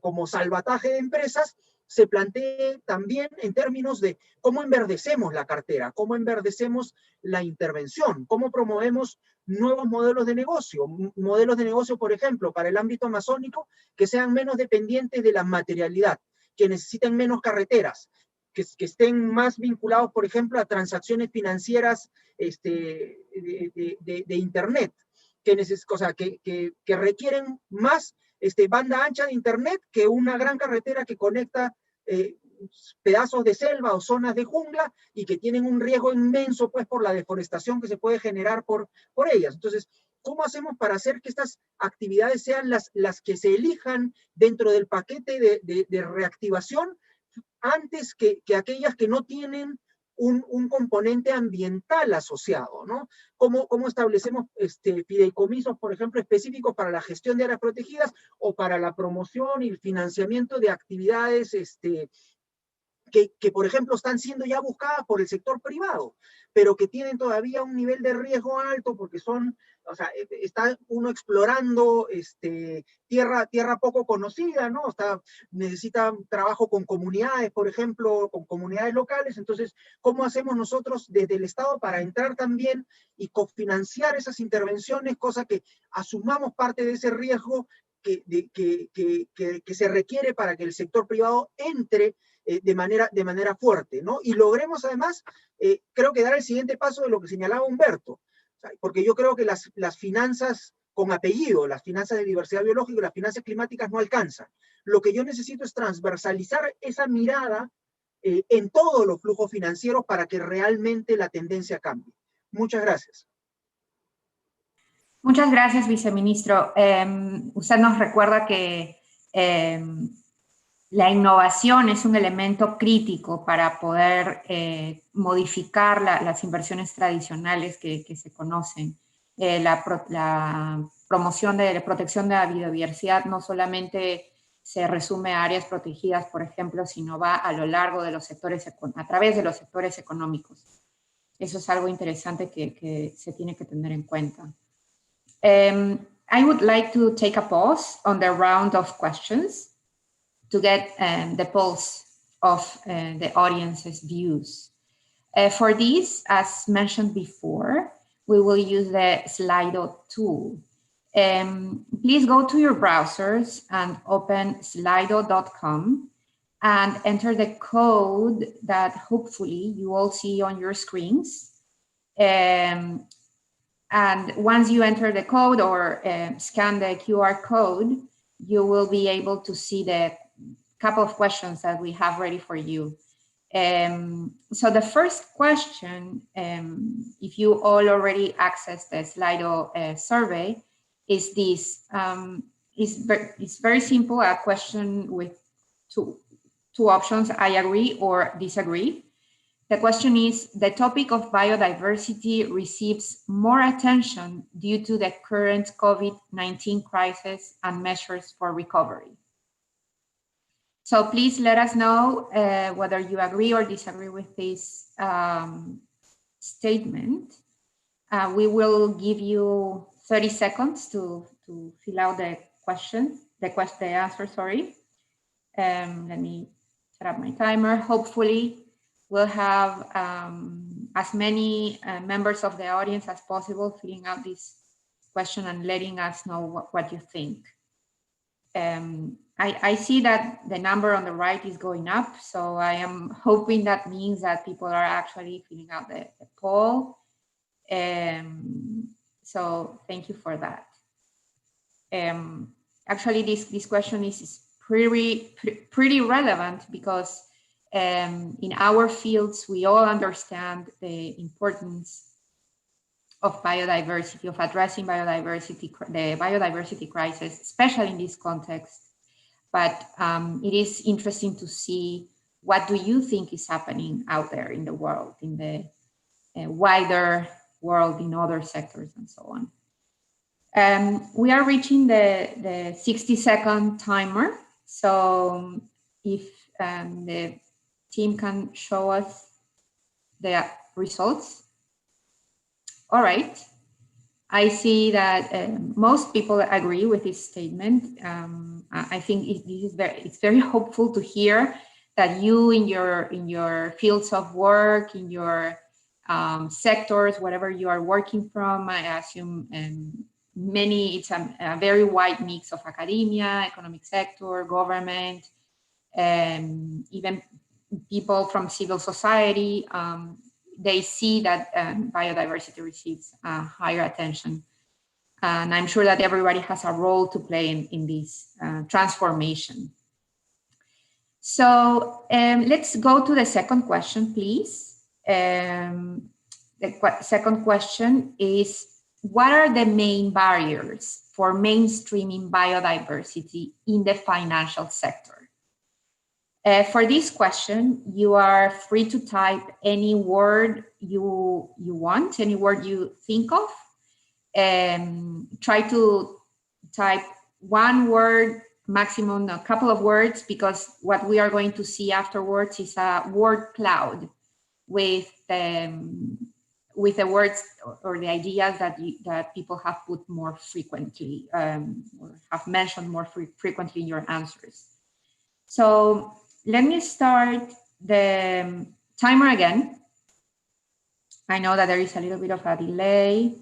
como salvataje de empresas, se plantee también en términos de cómo enverdecemos la cartera, cómo enverdecemos la intervención, cómo promovemos nuevos modelos de negocio, por ejemplo, para el ámbito amazónico, que sean menos dependientes de la materialidad, que necesiten menos carreteras, que estén más vinculados, por ejemplo, a transacciones financieras de Internet, que requieren más banda ancha de Internet que una gran carretera que conecta pedazos de selva o zonas de jungla, y que tienen un riesgo inmenso, pues, por la deforestación que se puede generar por ellas. Entonces, ¿cómo hacemos para hacer que estas actividades sean las que se elijan dentro del paquete de reactivación, antes que aquellas que no tienen un componente ambiental asociado, ¿no? ¿Cómo establecemos fideicomisos, por ejemplo, específicos para la gestión de áreas protegidas, o para la promoción y el financiamiento de actividades que, por ejemplo, están siendo ya buscadas por el sector privado, pero que tienen todavía un nivel de riesgo alto, porque está uno explorando tierra poco conocida, ¿no? Necesita trabajo con comunidades, por ejemplo, con comunidades locales. Entonces, ¿cómo hacemos nosotros desde el Estado para entrar también y cofinanciar esas intervenciones, cosa que asumamos parte de ese riesgo que se requiere para que el sector privado entre de manera fuerte, ¿no? Y logremos además, creo que dar el siguiente paso de lo que señalaba Humberto, porque yo creo que las finanzas con apellido, las finanzas de diversidad biológica y las finanzas climáticas no alcanzan. Lo que yo necesito es transversalizar esa mirada en todos los flujos financieros para que realmente la tendencia cambie. Muchas gracias. Muchas gracias, viceministro. Usted nos recuerda que la innovación es un elemento crítico para poder modificar las inversiones tradicionales que se conocen. La promoción de la protección de la biodiversidad no solamente se resume a áreas protegidas, por ejemplo, sino va a lo largo de los sectores, a través de los sectores económicos. Eso es algo interesante que se tiene que tener en cuenta. I would like to take a pause on the round of questions to get the pulse of the audience's views. For this, as mentioned before, we will use the Slido tool. Please go to your browsers and open slido.com and enter the code that hopefully you all see on your screens. And once you enter the code or scan the QR code, you will be able to see the couple of questions that we have ready for you. So the first question, if you all already accessed the Slido survey, is this. It's very simple, a question with two options, I agree or disagree. The question is, the topic of biodiversity receives more attention due to the current COVID-19 crisis and measures for recovery. So please let us know whether you agree or disagree with this statement. We will give you 30 seconds to fill out the question, the answer, sorry. Let me set up my timer. Hopefully, we'll have as many members of the audience as possible filling out this question and letting us know what you think. I see that the number on the right is going up, so I am hoping that means that people are actually filling out the poll. So thank you for that. Actually, this question is pretty relevant because in our fields, we all understand the importance of biodiversity, of addressing biodiversity, the biodiversity crisis, especially in this context. But it is interesting to see what do you think is happening out there in the world, in the wider world, in other sectors and so on. We are reaching the 60-second timer. So if the team can show us the results. All right. I see that most people agree with this statement. I think it's very hopeful to hear that you in your fields of work, in your sectors, whatever you are working from, I assume it's a very wide mix of academia, economic sector, government, and even people from civil society. They see that biodiversity receives higher attention. And I'm sure that everybody has a role to play in this transformation. So let's go to the second question, please. The second question is, what are the main barriers for mainstreaming biodiversity in the financial sector? For this question, you are free to type any word you want, any word you think of. Try to type one word, maximum a couple of words, because what we are going to see afterwards is a word cloud with the words or the ideas that people have put more frequently or have mentioned more frequently in your answers. So let me start the timer again. I know that there is a little bit of a delay.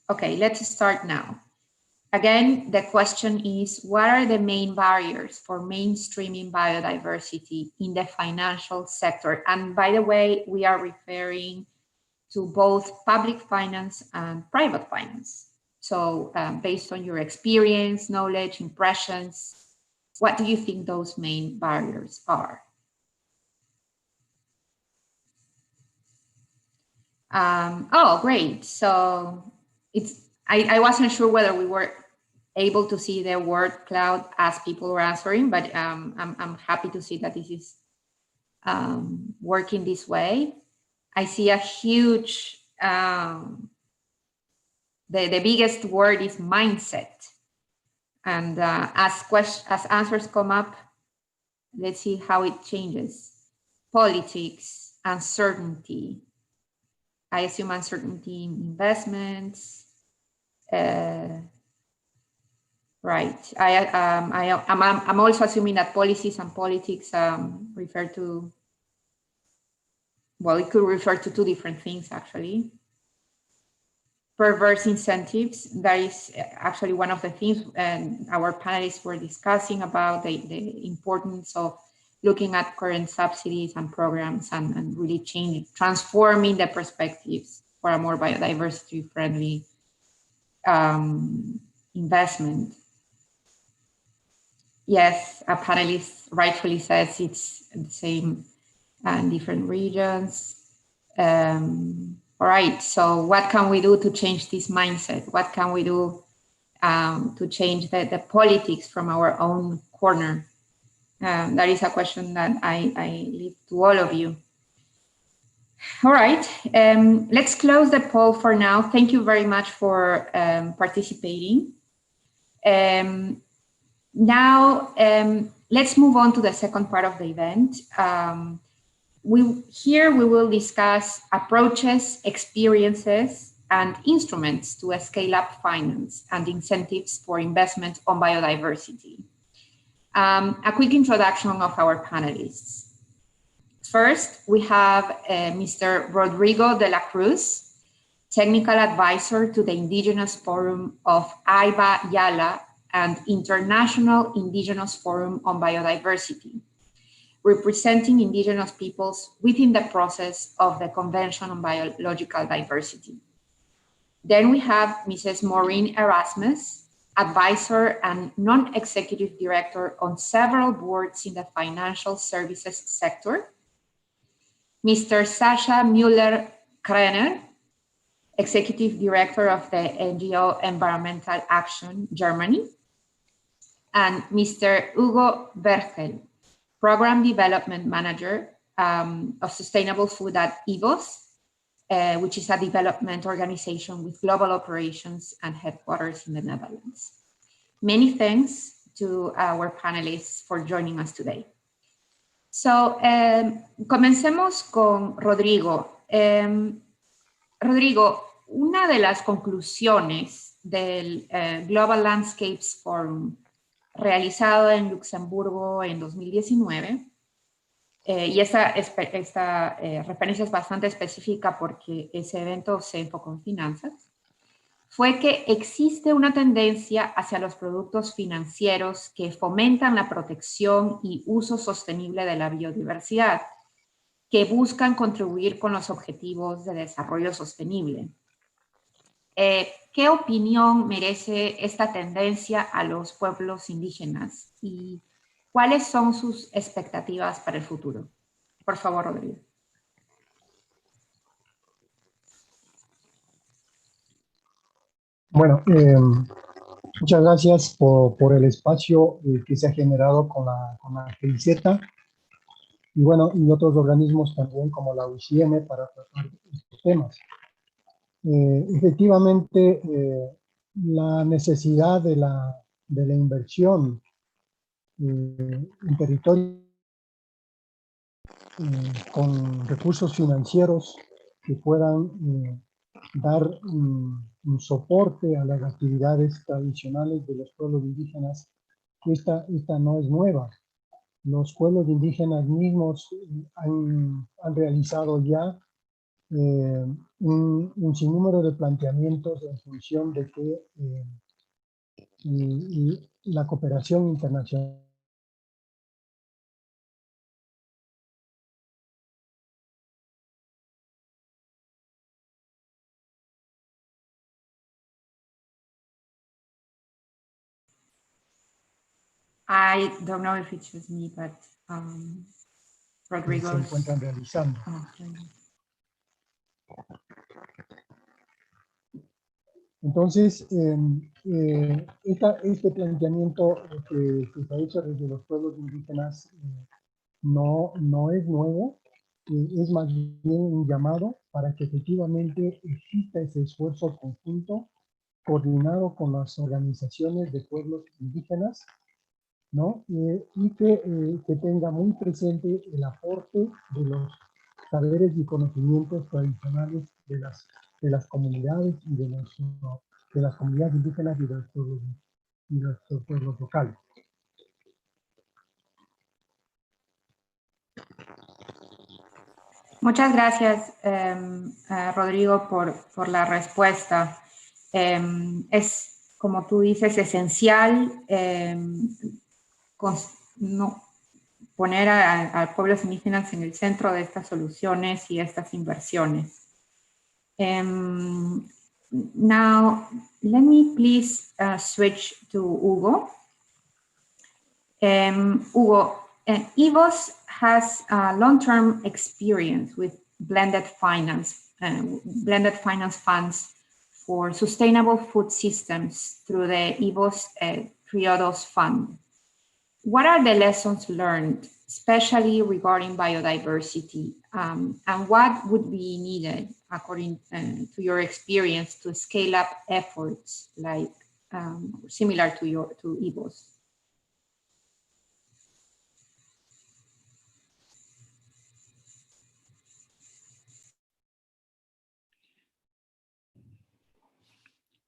Okay, let's start now. Again, the question is, what are the main barriers for mainstreaming biodiversity in the financial sector? And by the way, we are referring to both public finance and private finance. So based on your experience, knowledge, impressions, what do you think those main barriers are? Oh, great. So I wasn't sure whether we were able to see the word cloud as people were answering, but I'm happy to see that this is working this way. I see a huge, the biggest word is mindset. And as answers come up, let's see how it changes. Politics, uncertainty. I assume uncertainty in investments. Right. I'm also assuming that policies and politics refer to, well, it could refer to two different things, actually. Perverse incentives, that is actually one of the things our panelists were discussing about the importance of looking at current subsidies and programs and really transforming the perspectives for a more biodiversity-friendly investment. Yes, a panelist rightfully says it's the same in different regions. All right, so what can we do to change this mindset? What can we do to change the politics from our own corner? That is a question that I leave to all of you. All right, let's close the poll for now. Thank you very much for participating. Now, let's move on to the second part of the event. Here we will discuss approaches, experiences, and instruments to scale up finance and incentives for investment on biodiversity. A quick introduction of our panelists. First, we have Mr. Rodrigo de la Cruz, Technical Advisor to the Indigenous Forum of AIBA Yala and International Indigenous Forum on Biodiversity, representing indigenous peoples within the process of the Convention on Biological Diversity. Then we have Mrs. Maureen Erasmus, advisor and non-executive director on several boards in the financial services sector. Mr. Sascha Müller-Krenner, executive director of the NGO Environmental Action, Germany. And Mr. Hugo Bergel, Program Development Manager of Sustainable Food at IVOS, which is a development organization with global operations and headquarters in the Netherlands. Many thanks to our panelists for joining us today. So, comencemos con Rodrigo. Rodrigo, una de las conclusiones del Global Landscapes Forum realizado en Luxemburgo en 2019, y esta referencia es bastante específica porque ese evento se enfocó en finanzas, fue que existe una tendencia hacia los productos financieros que fomentan la protección y uso sostenible de la biodiversidad, que buscan contribuir con los objetivos de desarrollo sostenible. ¿Qué opinión merece esta tendencia a los pueblos indígenas y cuáles son sus expectativas para el futuro? Por favor, Rodrigo. Bueno, muchas gracias por el espacio que se ha generado con la GIZ y bueno, y otros organismos también como la UCM para tratar estos temas. Efectivamente, la necesidad de la inversión en territorio con recursos financieros que puedan dar un soporte a las actividades tradicionales de los pueblos indígenas, esta no es nueva. Los pueblos indígenas mismos han realizado ya un sinnúmero de planteamientos en función de que la cooperación internacional I don't know if it's just me, but Rodrigo. Se encuentran realizando. Entonces, este planteamiento que se ha hecho desde los pueblos indígenas no es nuevo, es más bien un llamado para que efectivamente exista ese esfuerzo conjunto, coordinado con las organizaciones de pueblos indígenas, ¿no? Y que tenga muy presente el aporte de los saberes y conocimientos tradicionales de las comunidades y de las comunidades indígenas y de los pueblos locales. Muchas gracias, Rodrigo, por la respuesta. Es, como tú dices, esencial poner a pueblos indígenas en el centro de estas soluciones y estas inversiones. Now, let me please switch to Hugo. Hugo, EVOS has long-term experience with blended finance funds for sustainable food systems through the EVOS Triodos Fund. What are the lessons learned, especially regarding biodiversity, and what would be needed, according to your experience, to scale up efforts like similar to EVOS?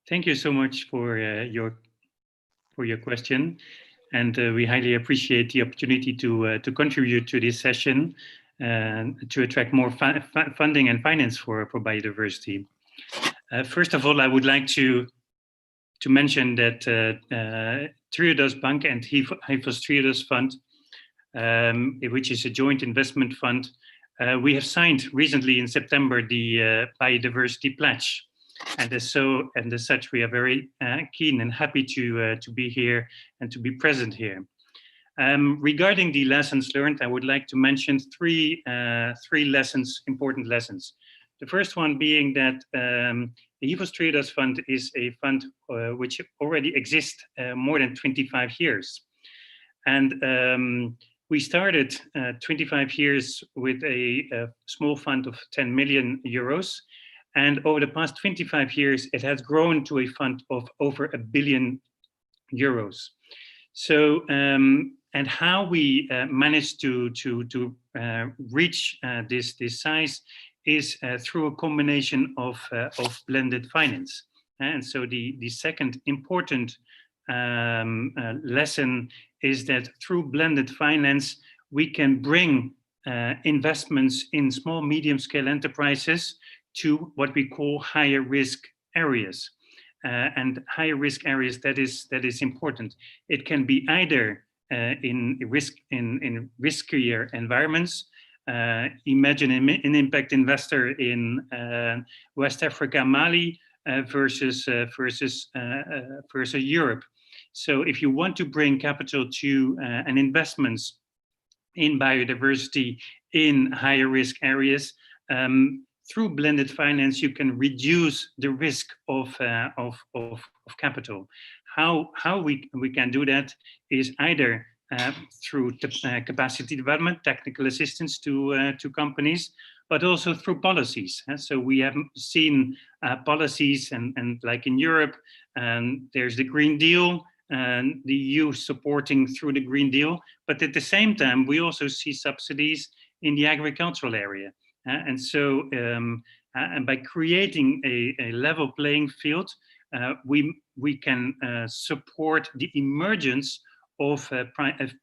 Thank you so much for your question, and we highly appreciate the opportunity to contribute to this session to attract more funding and finance for biodiversity. First of all, I would like to mention that Triodos Bank and EVOS Triodos Fund, which is a joint investment fund, we have signed recently in September the Biodiversity Pledge. And as such, we are very keen and happy to be here and to be present here. Regarding the lessons learned, I would like to mention three important lessons. The first one being that the EVOS Triodos Fund is a fund which already exists more than 25 years. And we started 25 years with a small fund of 10 million euros. And over the past 25 years, it has grown to a fund of over €1 billion. So, and how we managed to reach this size is through a combination of blended finance. And so the second important lesson is that through blended finance, we can bring investments in small, medium-scale enterprises to what we call higher risk areas. And higher risk areas, that is important. It can be either in riskier environments. Imagine an impact investor in West Africa, Mali, versus Europe. So if you want to bring capital to and investments in biodiversity in higher risk areas, through blended finance, you can reduce the risk of capital. How we can do that is either through capacity development, technical assistance to companies, but also through policies. So we have seen policies, and like in Europe, there's the Green Deal, and the EU supporting through the Green Deal. But at the same time, we also see subsidies in the agricultural area. And so, and by creating a level playing field, we can support the emergence of a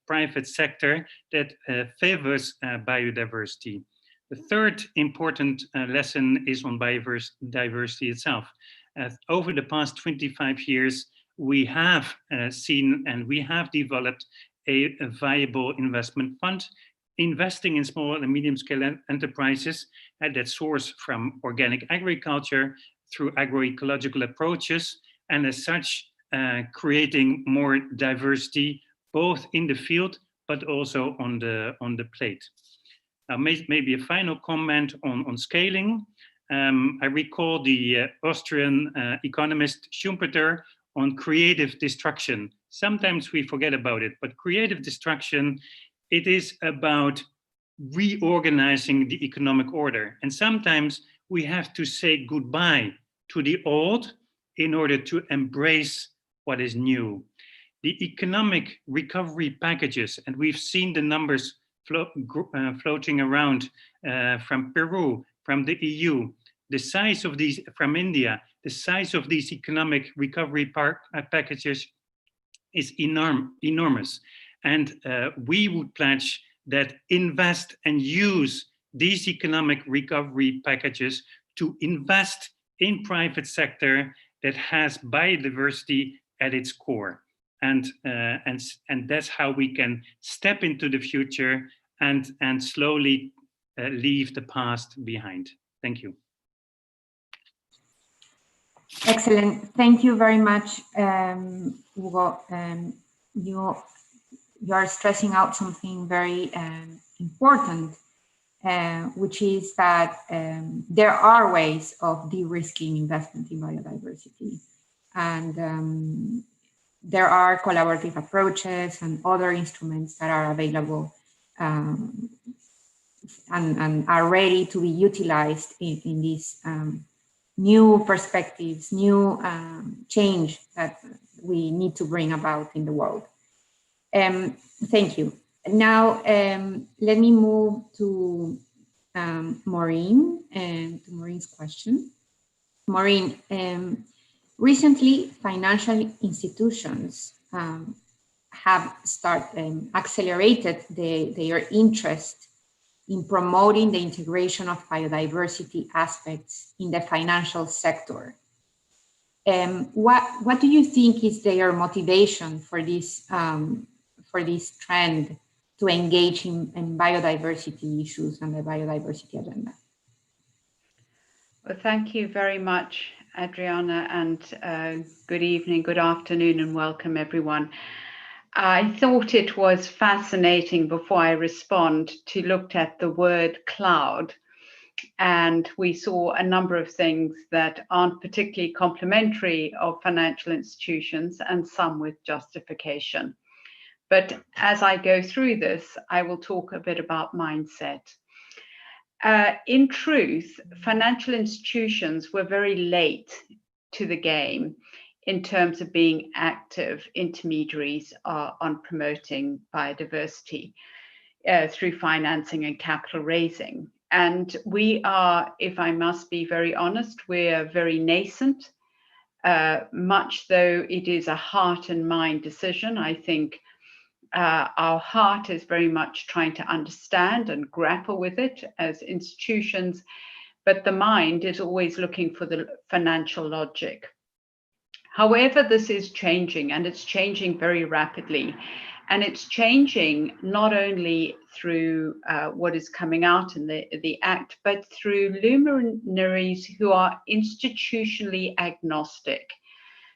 private sector that favors biodiversity. The third important lesson is on biodiversity itself. Over the past 25 years, we have seen and we have developed a viable investment fund, investing in small and medium-scale enterprises that source from organic agriculture through agroecological approaches, and as such, creating more diversity, both in the field, but also on the plate. Maybe a final comment on scaling. I recall the Austrian economist Schumpeter on creative destruction. Sometimes we forget about it, but creative destruction, it is about reorganizing the economic order. And sometimes we have to say goodbye to the old in order to embrace what is new. The economic recovery packages, and we've seen the numbers floating around from Peru, from the EU, the size of these, from India, the size of these economic recovery packages is enormous. And we would pledge that invest and use these economic recovery packages to invest in private sector that has biodiversity at its core. And that's how we can step into the future and slowly leave the past behind. Thank you. Excellent. Thank you very much, Hugo. You are stressing out something very important, which is that there are ways of de-risking investment in biodiversity. And there are collaborative approaches and other instruments that are available and are ready to be utilized in these new perspectives, new change that we need to bring about in the world. Thank you. Now, let me move to Maureen and to Maureen's question. Maureen, recently, financial institutions have accelerated their interest in promoting the integration of biodiversity aspects in the financial sector. What do you think is their motivation for this trend to engage in biodiversity issues and the biodiversity agenda? Well, thank you very much, Adriana, and good evening, good afternoon, and welcome everyone. I thought it was fascinating before I respond to look at the word cloud, and we saw a number of things that aren't particularly complimentary of financial institutions and some with justification. But as I go through this, I will talk a bit about mindset. In truth, financial institutions were very late to the game in terms of being active intermediaries on promoting biodiversity through financing and capital raising. And we are, if I must be very honest, we're very nascent, much though it is a heart and mind decision. I think our heart is very much trying to understand and grapple with it as institutions, but the mind is always looking for the financial logic. However, this is changing, and it's changing very rapidly. And it's changing not only through what is coming out in the Act, but through luminaries who are institutionally agnostic.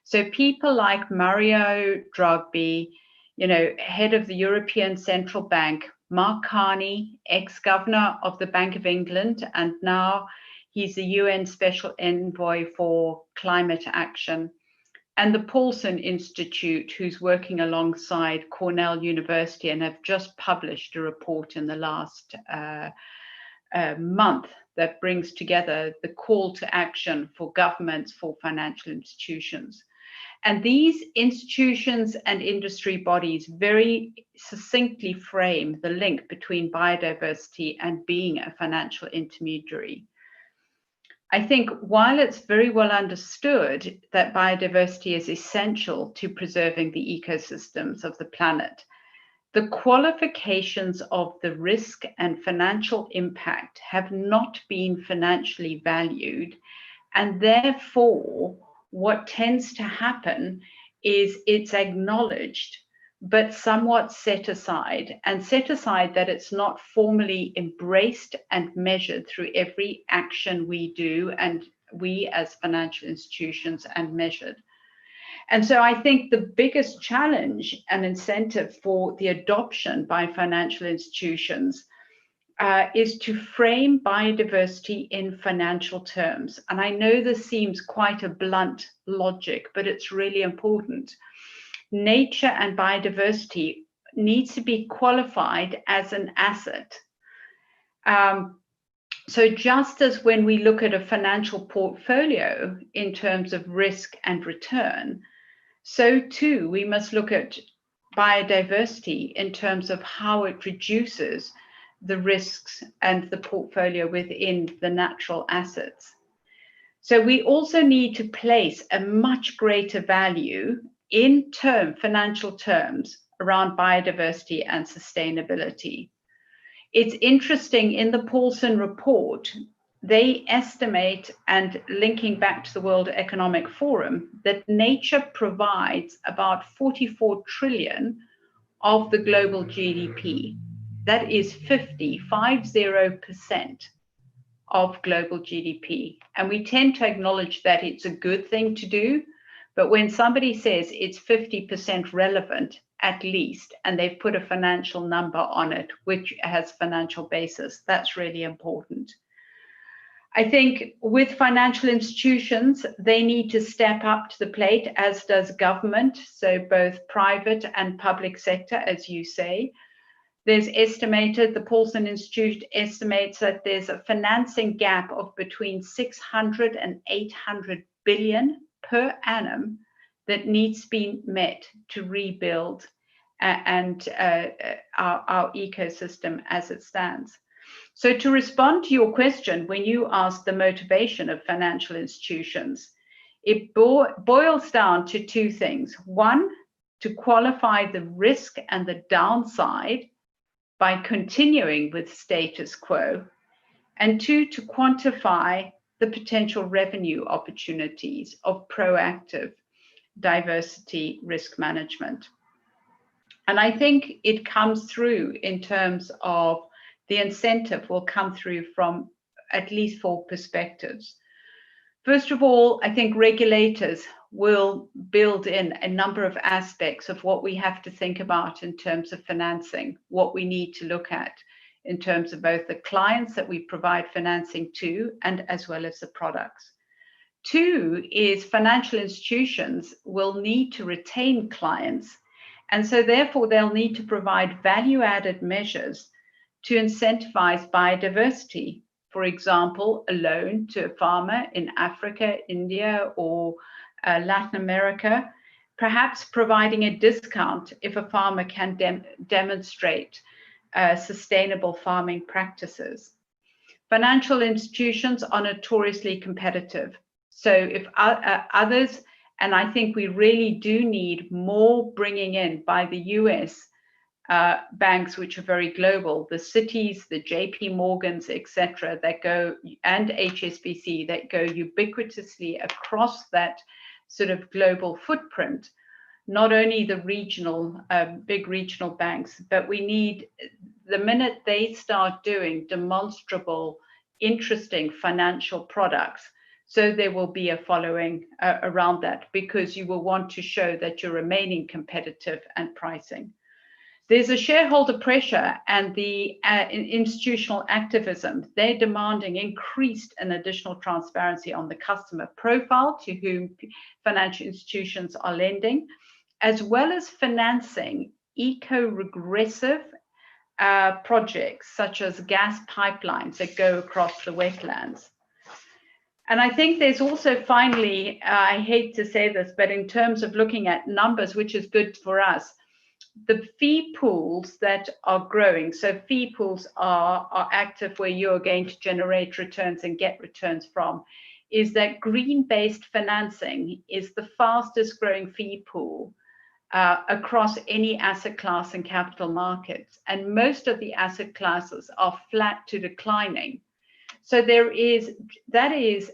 So people like Mario Draghi, head of the European Central Bank, Mark Carney, ex-governor of the Bank of England, and now he's the UN Special Envoy for Climate Action, and the Paulson Institute, who's working alongside Cornell University and have just published a report in the last month that brings together the call to action for governments, for financial institutions. And these institutions and industry bodies very succinctly frame the link between biodiversity and being a financial intermediary. I think while it's very well understood that biodiversity is essential to preserving the ecosystems of the planet, the qualifications of the risk and financial impact have not been financially valued, and therefore what tends to happen is it's acknowledged but somewhat set aside, and set aside that it's not formally embraced and measured through every action we do and we as financial institutions and measured. And so I think the biggest challenge and incentive for the adoption by financial institutions is to frame biodiversity in financial terms. And I know this seems quite a blunt logic, but it's really important. Nature and biodiversity needs to be qualified as an asset. So just as when we look at a financial portfolio in terms of risk and return, so too we must look at biodiversity in terms of how it reduces the risks and the portfolio within the natural assets. So we also need to place a much greater value in financial terms around biodiversity and sustainability. It's interesting, in the Paulson report, they estimate, and linking back to the World Economic Forum, that nature provides about 44 trillion of the global GDP. That is 50% of global GDP. And we tend to acknowledge that it's a good thing to do, but when somebody says it's 50% relevant, at least, and they've put a financial number on it, which has financial basis, that's really important. I think with financial institutions, they need to step up to the plate, as does government, so both private and public sector, as you say. There's estimated, the Paulson Institute estimates that there's a financing gap of between 600 and 800 billion per annum that needs to be met to rebuild our ecosystem as it stands. So to respond to your question, when you ask the motivation of financial institutions, it boils down to two things. One, to qualify the risk and the downside by continuing with status quo, and two, to quantify the potential revenue opportunities of proactive diversity risk management. And I think it comes through in terms of the incentive will come through from at least 4 perspectives. First of all, I think regulators will build in a number of aspects of what we have to think about in terms of financing, what we need to look at in terms of both the clients that we provide financing to and as well as the products. 2 is financial institutions will need to retain clients, and so therefore they'll need to provide value-added measures to incentivize biodiversity. For example, a loan to a farmer in Africa, India, or Latin America, perhaps providing a discount if a farmer can demonstrate sustainable farming practices. Financial institutions are notoriously competitive. So if others, and I think we really do need more bringing in by the US banks, which are very global, the Citis, the JP Morgans, etc., that go, and HSBC, that go ubiquitously across that sort of global footprint, not only the regional, big regional banks, but we need, the minute they start doing demonstrable, interesting financial products, so there will be a following around that, because you will want to show that you're remaining competitive and pricing. There's a shareholder pressure and the institutional activism. They're demanding increased and additional transparency on the customer profile to whom financial institutions are lending, as well as financing eco-regressive projects such as gas pipelines that go across the wetlands. And I think there's also finally, I hate to say this, but in terms of looking at numbers, which is good for us, the fee pools that are growing, so fee pools are active where you're going to generate returns and get returns from, is that green-based financing is the fastest growing fee pool across any asset class in capital markets. And most of the asset classes are flat to declining. So that is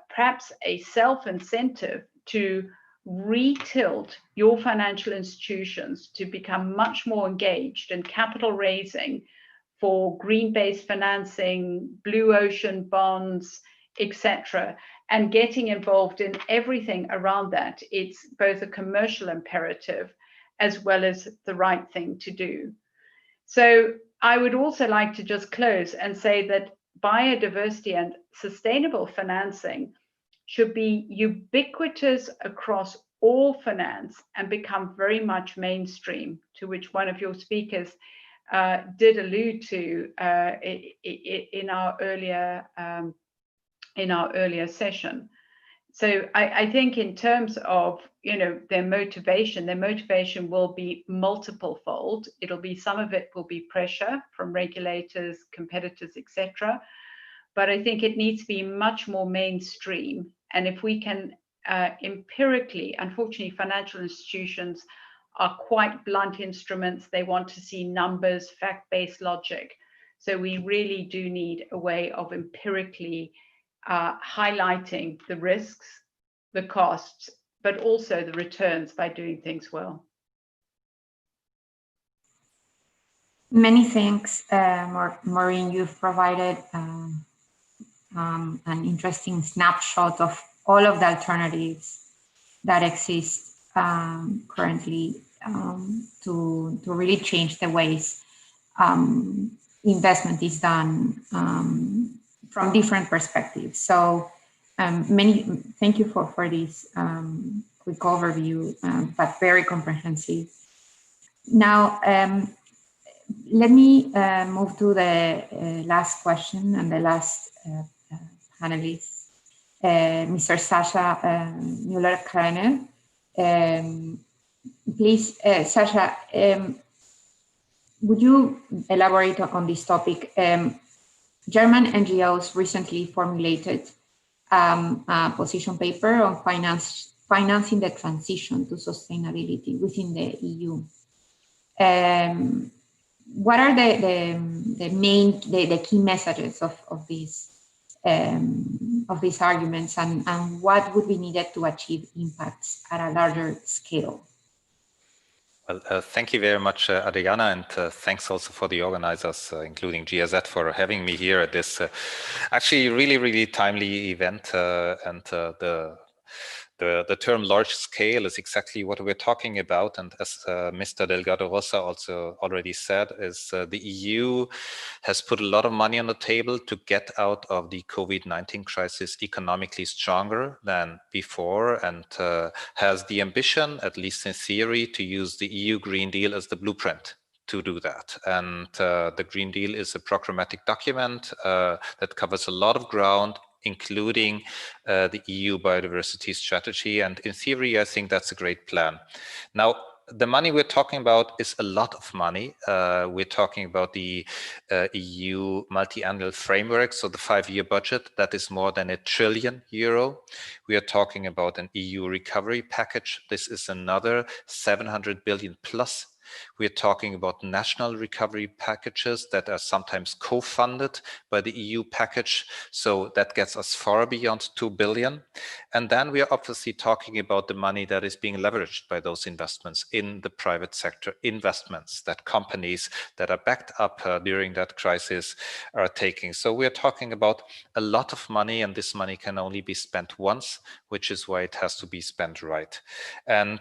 perhaps a self-incentive to retilt your financial institutions to become much more engaged in capital raising for green-based financing, blue ocean bonds, etc., and getting involved in everything around that. It's both a commercial imperative as well as the right thing to do. So I would also like to just close and say that biodiversity and sustainable financing should be ubiquitous across all finance and become very much mainstream, to which one of your speakers did allude to in our earlier session. So I think in terms of, you know, their motivation will be multiple fold. It'll be, some of it will be pressure from regulators, competitors, etc. But I think it needs to be much more mainstream. And if we can empirically, unfortunately, financial institutions are quite blunt instruments. They want to see numbers, fact-based logic. So we really do need a way of empirically highlighting the risks, the costs, but also the returns by doing things well. Many thanks, Maureen. You've provided an interesting snapshot of all of the alternatives that exist currently to really change the ways investment is done from different perspectives. So thank you for this quick overview, but very comprehensive. Now, let me move to the last question and the last panelist, Mr. Sasha Müller-Kreiner. Please, Sasha, would you elaborate on this topic? German NGOs recently formulated a position paper on financing the transition to sustainability within the EU. What are the key messages of these arguments, and what would be needed to achieve impacts at a larger scale? Well, thank you very much, Adriana, and thanks also for the organizers, including GIZ, for having me here at this actually really timely event. And the term large scale is exactly what we're talking about. And as Mr. Delgado Rosa also already said, is the EU has put a lot of money on the table to get out of the COVID-19 crisis economically stronger than before, and has the ambition, at least in theory, to use the EU Green Deal as the blueprint to do that. And the Green Deal is a programmatic document that covers a lot of ground, including the EU biodiversity strategy. And in theory, I think that's a great plan. Now, the money we're talking about is a lot of money. We're talking about the EU multi-annual framework, so the 5-year budget, that is more than €1 trillion. We are talking about an EU recovery package. This is another 700 billion plus. We're talking about national recovery packages that are sometimes co-funded by the EU package. So that gets us far beyond 2 billion. And then we are obviously talking about the money that is being leveraged by those investments in the private sector, investments that companies that are backed up during that crisis are taking. So we're talking about a lot of money, and this money can only be spent once, which is why it has to be spent right. And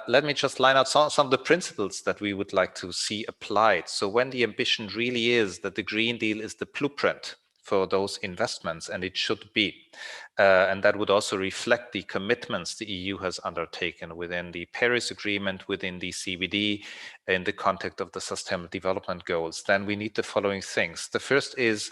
let me just line out some of the principles that we would like to see applied. So when the ambition really is that the Green Deal is the blueprint for those investments, and it should be, and that would also reflect the commitments the EU has undertaken within the Paris Agreement, within the CBD, in the context of the Sustainable Development Goals, then we need the following things. The first is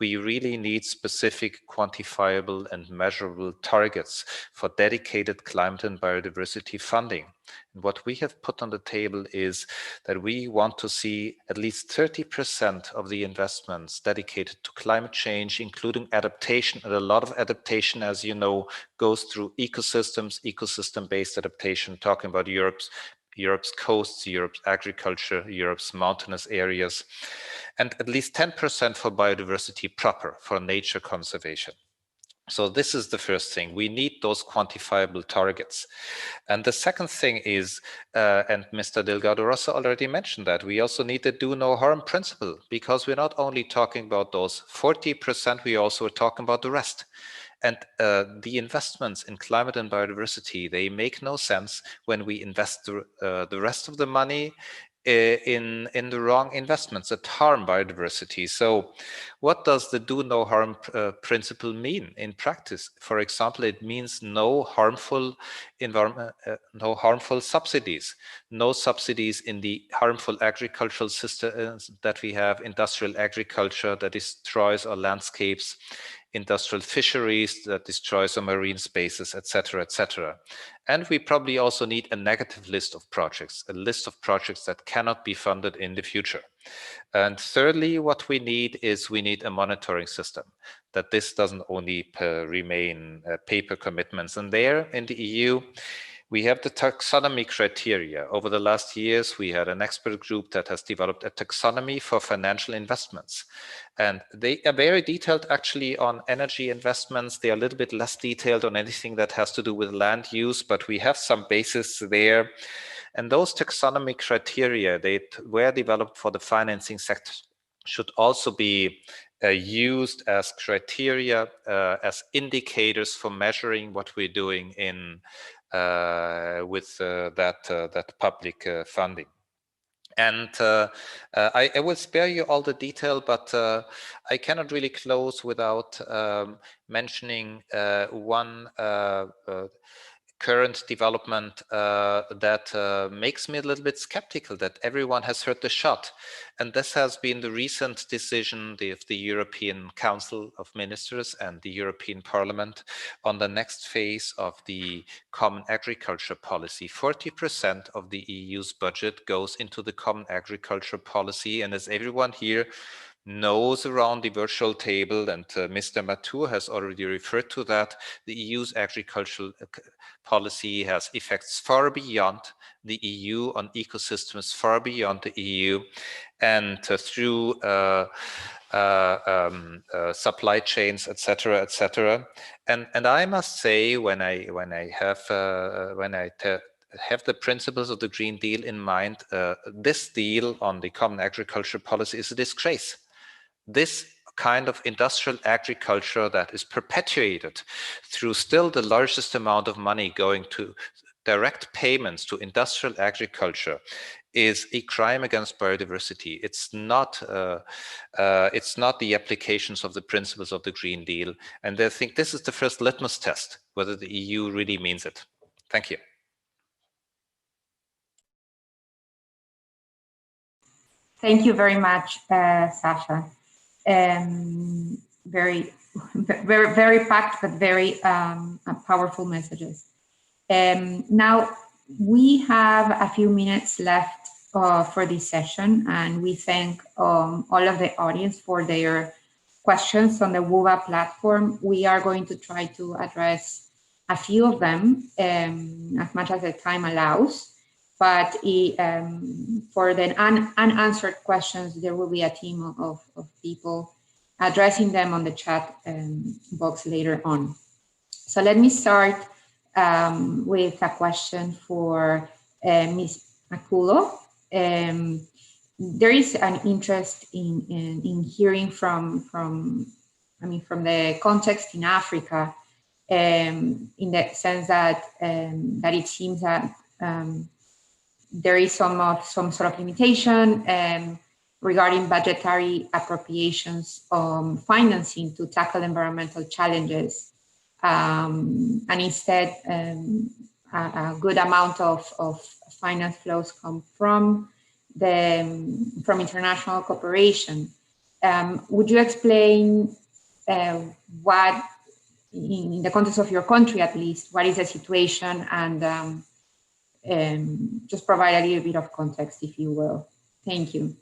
we really need specific, quantifiable and measurable targets for dedicated climate and biodiversity funding. And what we have put on the table is that we want to see at least 30% of the investments dedicated to climate change, including adaptation. And a lot of adaptation, as you know, goes through ecosystems, ecosystem-based adaptation, talking about Europe's coasts, Europe's agriculture, Europe's mountainous areas, and at least 10% for biodiversity proper, for nature conservation. So this is the first thing. We need those quantifiable targets. And the second thing is, and Mr. Delgado Rosa already mentioned that, we also need the do no harm principle, because we're not only talking about those 40%, we also are talking about the rest. And the investments in climate and biodiversity, they make no sense when we invest the rest of the money in the wrong investments that harm biodiversity. So what does the do no harm principle mean in practice? For example, it means no harmful environment, no harmful subsidies, no subsidies in the harmful agricultural systems that we have, industrial agriculture that destroys our landscapes, industrial fisheries that destroys our marine spaces, etc., etc. And we probably also need a negative list of projects, a list of projects that cannot be funded in the future. And thirdly, what we need is we need a monitoring system, that this doesn't only remain paper commitments. And there in the EU, we have the taxonomy criteria. Over the last years, we had an expert group that has developed a taxonomy for financial investments. And they are very detailed actually on energy investments. They are a little bit less detailed on anything that has to do with land use, but we have some basis there. And those taxonomy criteria, they were developed for the financing sector, should also be used as criteria, as indicators for measuring what we're doing in with that public funding. And I will spare you all the detail, but I cannot really close without mentioning one current development that makes me a little bit skeptical that everyone has heard the shot. And this has been the recent decision of the European Council of Ministers and the European Parliament on the next phase of the Common Agriculture Policy. 40% of the EU's budget goes into the Common Agriculture Policy. And as everyone here knows around the virtual table, and Mr. Matur has already referred to that, the EU's agricultural policy has effects far beyond the EU on ecosystems, far beyond the EU, and through supply chains, etc., etc. And I must say, when I have the principles of the Green Deal in mind, this deal on the Common Agriculture Policy is a disgrace. This kind of industrial agriculture that is perpetuated through still the largest amount of money going to direct payments to industrial agriculture is a crime against biodiversity. It's not the applications of the principles of the Green Deal. And I think this is the first litmus test whether the EU really means it. Thank you. Thank you very much, Sasha. Very packed, but very powerful messages. Now we have a few minutes left for this session, and we thank all of the audience for their questions on the WUBA platform. We are going to try to address a few of them as much as the time allows. But for the unanswered questions, there will be a team of people addressing them on the chat box later on. So let me start with a question for Ms. Maculo. There is an interest in hearing from the context in Africa, in the sense that that it seems that there is some sort of limitation regarding budgetary appropriations financing to tackle environmental challenges, and instead a good amount of finance flows come from international cooperation. Would you explain what, in the context of your country at least, what is the situation, and just provide a little bit of context, if you will. Thank you.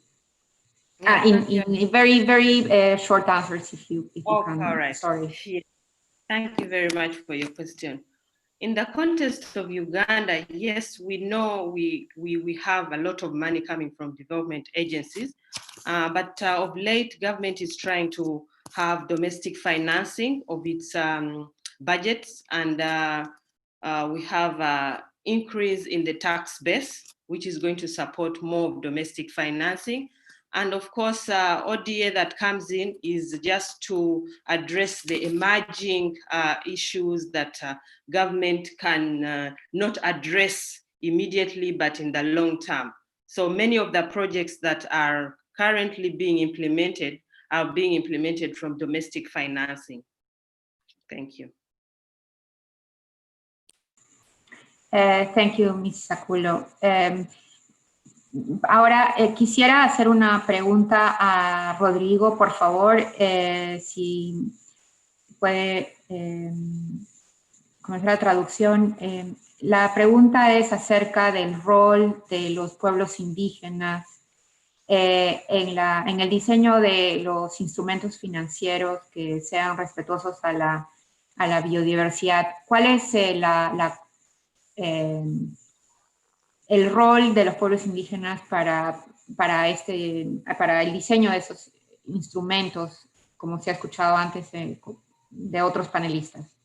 In very, very short answers, if you can. All right. Sorry. Thank you very much for your question. In the context of Uganda, yes, we know we have a lot of money coming from development agencies, but of late, government is trying to have domestic financing of its budgets, and we have increase in the tax base, which is going to support more of domestic financing. And of course, ODA that comes in is just to address the emerging issues that government can not address immediately, but in the long term. So many of the projects that are currently being implemented are being implemented from domestic financing. Thank you. Thank you, Ms. Sakulo. Ahora quisiera hacer una pregunta a Rodrigo, por favor, si puede comenzar la traducción. La pregunta es acerca del rol de los pueblos indígenas en el diseño de los instrumentos financieros que sean respetuosos a la biodiversidad. ¿Cuál es el rol de los pueblos indígenas para el diseño de esos instrumentos, como se ha escuchado antes de otros panelistas?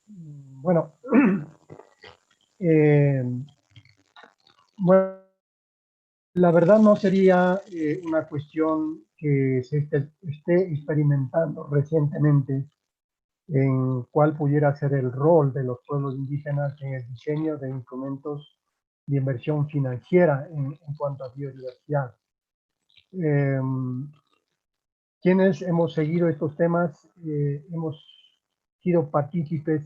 Bueno, bueno, la verdad no sería una cuestión que se esté experimentando recientemente en cuál pudiera ser el rol de los pueblos indígenas en el diseño de instrumentos de inversión financiera en cuanto a biodiversidad. Quienes hemos seguido estos temas, hemos sido partícipes,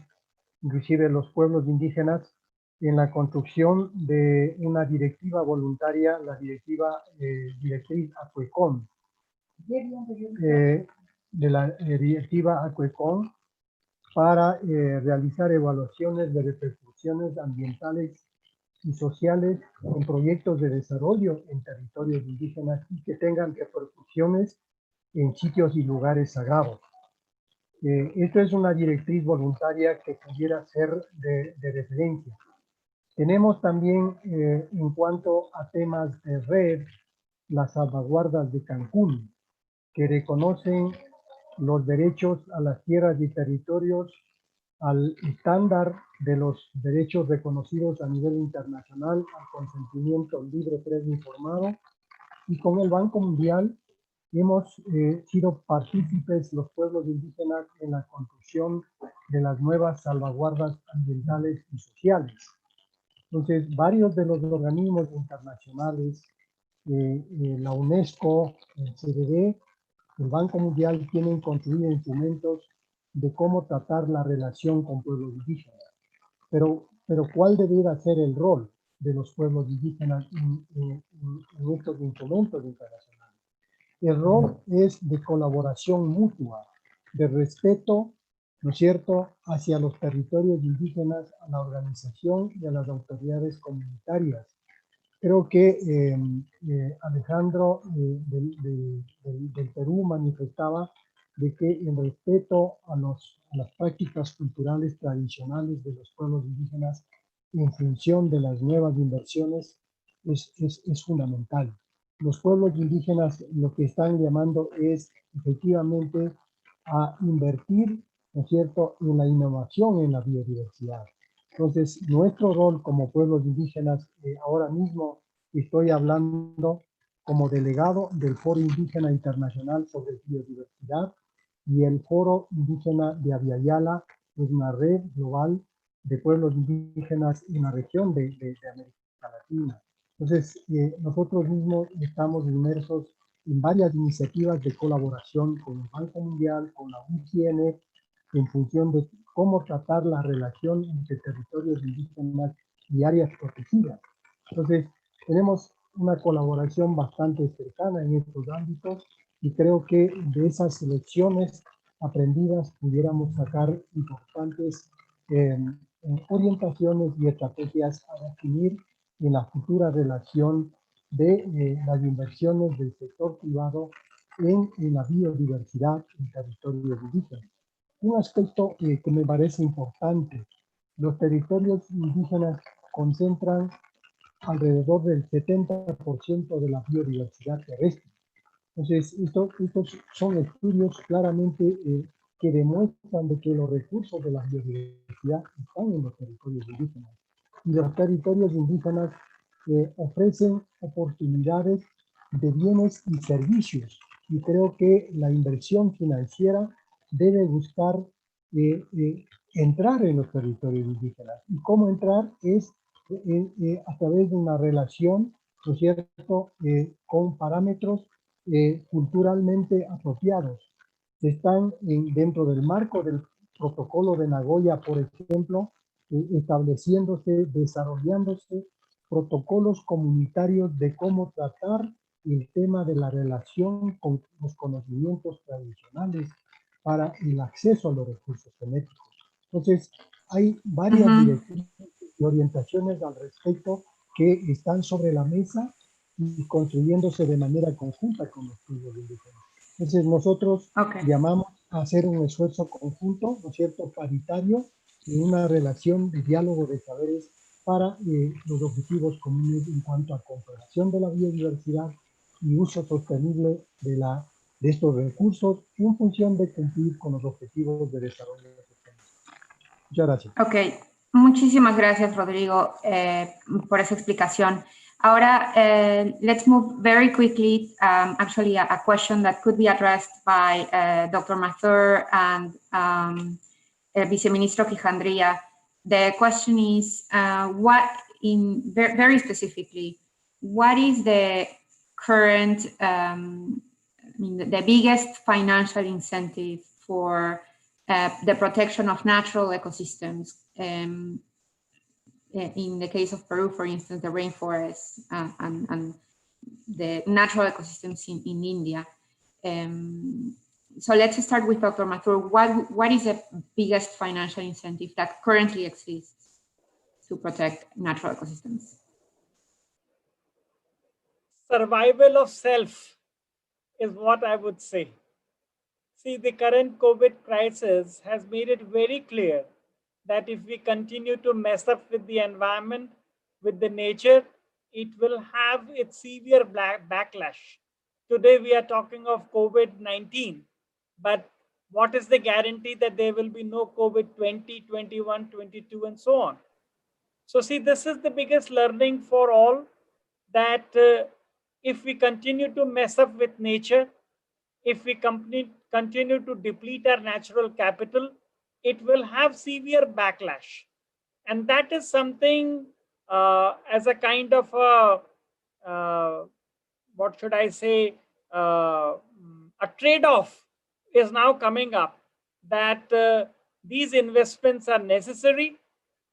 inclusive los pueblos indígenas, en la construcción de una directiva voluntaria, la directriz ACUECON, de la directiva ACUECON, para realizar evaluaciones de repercusiones ambientales y sociales en proyectos de desarrollo en territorios indígenas y que tengan repercusiones en sitios y lugares sagrados. Esto es una directriz voluntaria que pudiera ser de referencia. Tenemos también, en cuanto a temas de red, las salvaguardas de Cancún, que reconocen los derechos a las tierras y territorios al estándar de los derechos reconocidos a nivel internacional, al consentimiento libre, previo informado, y con el Banco Mundial hemos sido partícipes los pueblos indígenas en la construcción de las nuevas salvaguardas ambientales y sociales. Entonces, varios de los organismos internacionales, la UNESCO, el CDD, el Banco Mundial, tienen construido instrumentos de cómo tratar la relación con pueblos indígenas. Pero ¿cuál debería ser el rol de los pueblos indígenas en estos instrumentos internacionales? El rol es de colaboración mutua, de respeto, ¿no es cierto?, hacia los territorios indígenas, a la organización y a las autoridades comunitarias. Creo que Alejandro del Perú manifestaba de que el respeto a las prácticas culturales tradicionales de los pueblos indígenas en función de las nuevas inversiones es fundamental. Los pueblos indígenas lo que están llamando es efectivamente a invertir, ¿no es cierto?, en la innovación en la biodiversidad. Entonces, nuestro rol como pueblos indígenas, ahora mismo estoy hablando como delegado del Foro Indígena Internacional sobre Biodiversidad y el Foro Indígena de Aviala, es una red global de pueblos indígenas en la región de América Latina. Entonces, nosotros mismos estamos inmersos en varias iniciativas de colaboración con el Banco Mundial, con la UCN, en función de cómo tratar la relación entre territorios indígenas y áreas protegidas. Entonces, tenemos una colaboración bastante cercana en estos ámbitos y creo que de esas lecciones aprendidas pudiéramos sacar importantes orientaciones y estrategias a definir en la futura relación de las inversiones del sector privado en la biodiversidad en territorios indígenas. Un aspecto que me parece importante, los territorios indígenas concentran alrededor del 70% de la biodiversidad terrestre. Entonces, estos son estudios claramente que demuestran de que los recursos de la biodiversidad están en los territorios indígenas. Y los territorios indígenas ofrecen oportunidades de bienes y servicios. Y creo que la inversión financiera debe buscar entrar en los territorios indígenas. ¿Y cómo entrar? Es a través de una relación, ¿no es cierto?, con parámetros culturalmente apropiados. Están dentro del marco del protocolo de Nagoya, por ejemplo, estableciéndose, desarrollándose protocolos comunitarios de cómo tratar el tema de la relación con los conocimientos tradicionales para el acceso a los recursos genéticos. Entonces, hay varias directrices y orientaciones al respecto que están sobre la mesa y construyéndose de manera conjunta con los pueblos indígenas. Entonces, nosotros llamamos a hacer un esfuerzo conjunto, ¿no es cierto?, paritario, en una relación de diálogo de saberes para los objetivos comunes en cuanto a conservación de la biodiversidad y uso sostenible de estos recursos en función de cumplir con los objetivos de desarrollo sostenible. Muchas gracias. Ok, muchísimas gracias, Rodrigo, por esa explicación. Ahora, let's move very quickly, actually a question that could be addressed by Dr. Mathur and Viceministro Quijandría. The question is, very specifically, what is the current, the biggest financial incentive for the protection of natural ecosystems? In the case of Peru, for instance, the rainforests and the natural ecosystems in India. So let's start with Dr. Mathur. What is the biggest financial incentive that currently exists to protect natural ecosystems? Survival of self is what I would say. See, the current COVID crisis has made it very clear that if we continue to mess up with the environment, with the nature, it will have its severe backlash. Today we are talking of COVID-19, but what is the guarantee that there will be no COVID-20, 21, 22, and so on? So see, this is the biggest learning for all, that if we continue to mess up with nature, if we continue to deplete our natural capital, it will have severe backlash. And that is something as a kind of what should I say, a trade-off is now coming up, that these investments are necessary.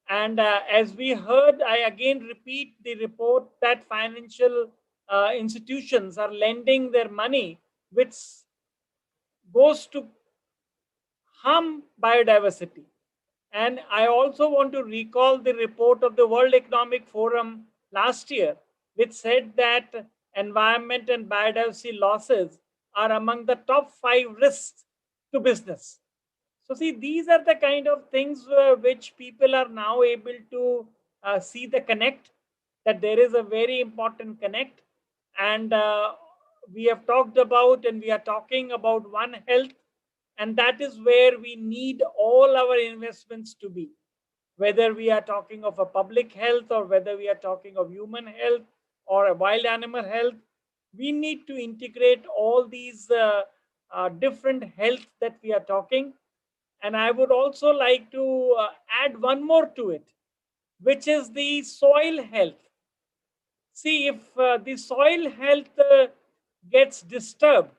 And as we heard, I again repeat the report that financial institutions are lending their money, which goes to harm biodiversity. And I also want to recall the report of the World Economic Forum last year, which said that environment and biodiversity losses are among the top 5 risks to business. So see, these are the kind of things which people are now able to see the connect, that there is a very important connect. And we have talked about, and we are talking about One Health, and that is where we need all our investments to be. Whether we are talking of a public health, or whether we are talking of human health or a wild animal health, we need to integrate all these different health that we are talking. And I would also like to add one more to it, which is the soil health. See, if the soil health gets disturbed,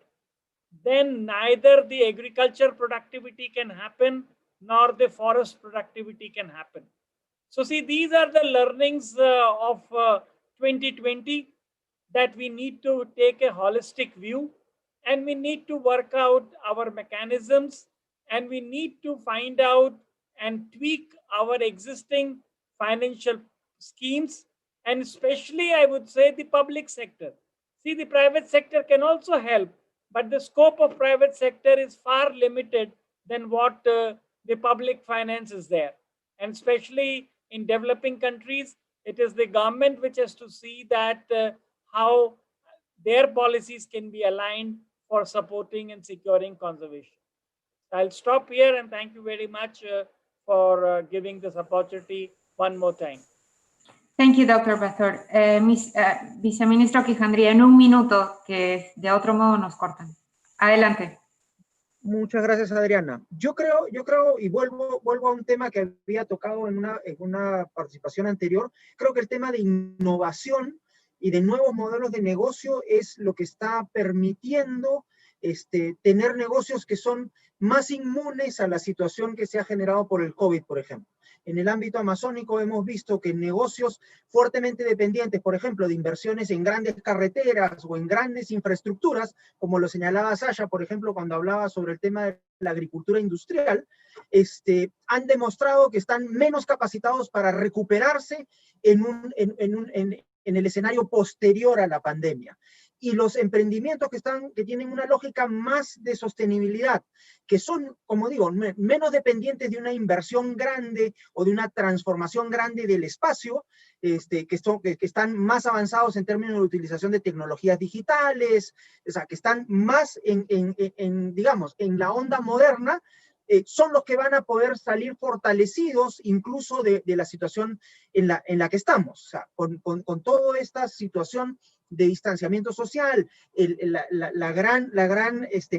then neither the agriculture productivity can happen, nor the forest productivity can happen. So see, these are the learnings of 2020, that we need to take a holistic view, and we need to work out our mechanisms, and we need to find out and tweak our existing financial schemes, and especially I would say the public sector. See, the private sector can also help, but the scope of private sector is far limited than what the public finance is there. And especially in developing countries, it is the government which has to see that how their policies can be aligned for supporting and securing conservation. I'll stop here and thank you very much for giving this opportunity one more time. Thank you, Dr. Bathor. Viceministro Quijandría, en un minuto, que de otro modo nos cortan. Adelante. Muchas gracias, Adriana. Yo creo, y vuelvo a un tema que había tocado en una participación anterior, creo que el tema de innovación y de nuevos modelos de negocio es lo que está permitiendo tener negocios que son más inmunes a la situación que se ha generado por el COVID, por ejemplo. En el ámbito amazónico hemos visto que negocios fuertemente dependientes, por ejemplo, de inversiones en grandes carreteras o en grandes infraestructuras, como lo señalaba Sasha, por ejemplo, cuando hablaba sobre el tema de la agricultura industrial, han demostrado que están menos capacitados para recuperarse en el escenario posterior a la pandemia. Y los emprendimientos que tienen una lógica más de sostenibilidad, que son, como digo, menos dependientes de una inversión grande o de una transformación grande del espacio, que están más avanzados en términos de utilización de tecnologías digitales, o sea, que están más digamos, en la onda moderna, son los que van a poder salir fortalecidos incluso de la situación en la que estamos. O sea, con toda esta situación de distanciamiento social, la gran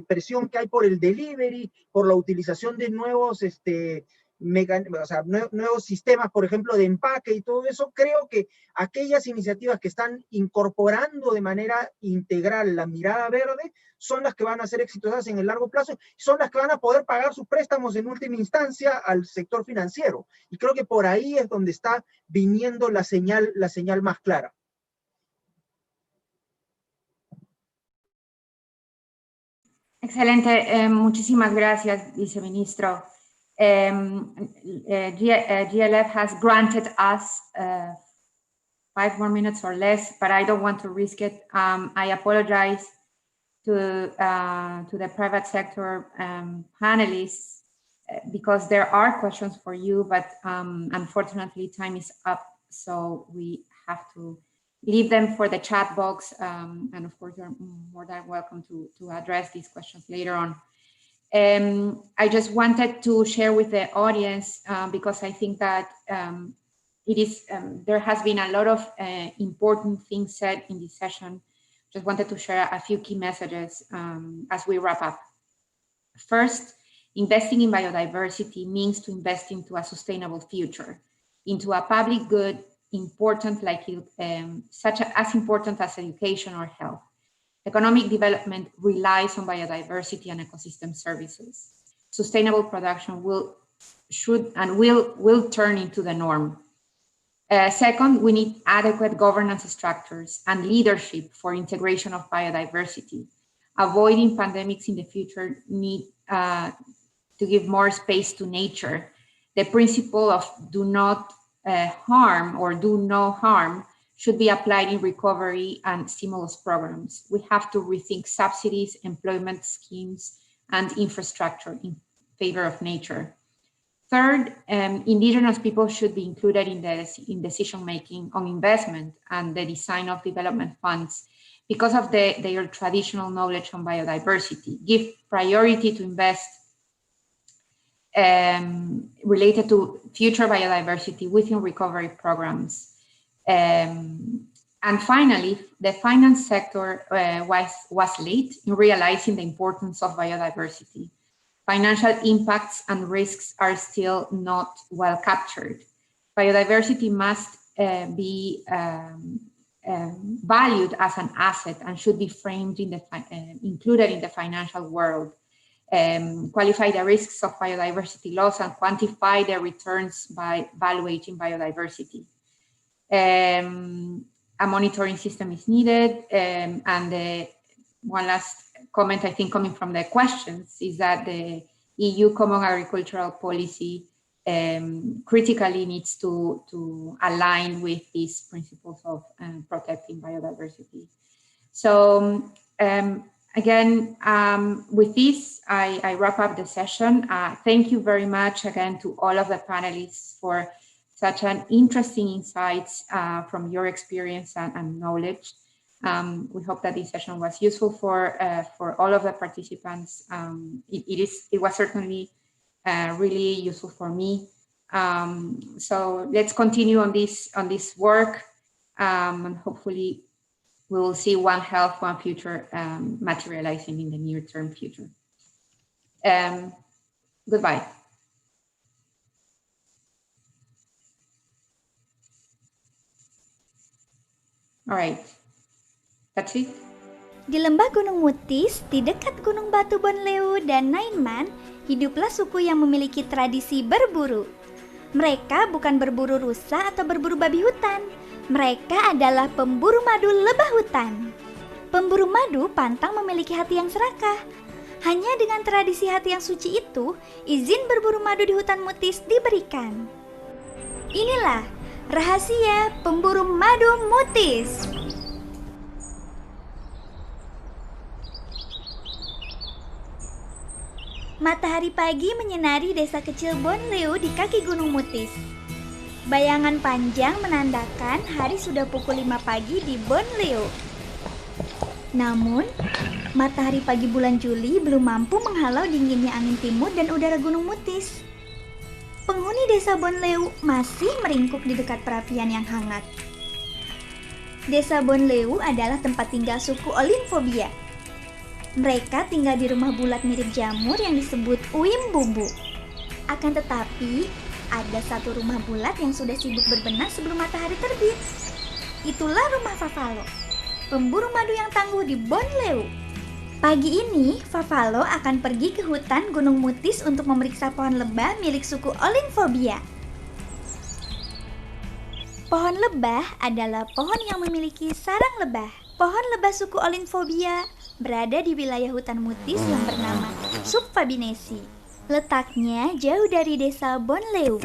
presión que hay por el delivery, por la utilización de nuevos, nuevos sistemas, por ejemplo, de empaque y todo eso, creo que aquellas iniciativas que están incorporando de manera integral la mirada verde son las que van a ser exitosas en el largo plazo, son las que van a poder pagar sus préstamos en última instancia al sector financiero. Y creo que por ahí es donde está viniendo la señal más clara. Excelente, muchísimas gracias, viceministro. GLF has granted us 5 more minutes or less, but I don't want to risk it. I apologize to the private sector panelists because there are questions for you, but unfortunately time is up, so we have to leave them for the chat box, and of course you're more than welcome to address these questions later on. I just wanted to share with the audience because I think that there has been a lot of important things said in this session. Just wanted to share a few key messages as we wrap up. First, investing in biodiversity means to invest into a sustainable future, into a public good important as important as education or health. Economic development relies on biodiversity and ecosystem services. Sustainable production will turn into the norm. Second, we need adequate governance structures and leadership for integration of biodiversity. Avoiding pandemics in the future need to give more space to nature. The principle of do not harm or do no harm should be applied in recovery and stimulus programs. We have to rethink subsidies, employment schemes, and infrastructure in favor of nature. Third, indigenous people should be included in decision-making on investment and the design of development funds because of their traditional knowledge on biodiversity. Give priority to invest related to future biodiversity within recovery programs. And finally, the finance sector was late in realizing the importance of biodiversity. Financial impacts and risks are still not well captured. Biodiversity must be valued as an asset and should be framed included in the financial world. Qualify the risks of biodiversity loss and quantify the returns by evaluating biodiversity. A monitoring system is needed, and one last comment, I think, coming from the questions is that the EU Common Agricultural Policy critically needs to align with these principles of protecting biodiversity. So again, with this, I wrap up the session. Thank you very much again to all of the panelists for such an interesting insights from your experience and knowledge. We hope that this session was useful for all of the participants. It was certainly really useful for me. So let's continue on this work, and hopefully we will see One Health, One Future materializing in the near-term future. Goodbye. All right, that's it. Di lembah Gunung Mutis, di dekat Gunung Batu Bonleu dan Nainman, hiduplah suku yang memiliki tradisi berburu. Mereka bukan berburu rusa atau berburu babi hutan. Mereka adalah pemburu madu lebah hutan. Pemburu madu pantang memiliki hati yang serakah. Hanya dengan tradisi hati yang suci itu, izin berburu madu di hutan Mutis diberikan. Inilah rahasia pemburu madu Mutis. Matahari pagi menyinari desa kecil Bonleu di kaki Gunung Mutis. Bayangan panjang menandakan hari sudah pukul 5 pagi di Bonleu. Namun, matahari pagi bulan Juli belum mampu menghalau dinginnya angin timur dan udara Gunung Mutis. Penghuni desa Bonleu masih meringkuk di dekat perapian yang hangat. Desa Bonleu adalah tempat tinggal suku Olinphobia. Mereka tinggal di rumah bulat mirip jamur yang disebut uim bumbu. Akan tetapi, ada satu rumah bulat yang sudah sibuk berbenah sebelum matahari terbit. Itulah rumah Favalo, pemburu madu yang tangguh di Bonleu. Pagi ini, Favalo akan pergi ke hutan Gunung Mutis untuk memeriksa pohon lebah milik suku Olinphobia. Pohon lebah adalah pohon yang memiliki sarang lebah. Pohon lebah suku Olinphobia berada di wilayah hutan Mutis yang bernama Subfabinesi. Letaknya jauh dari desa Bonleu.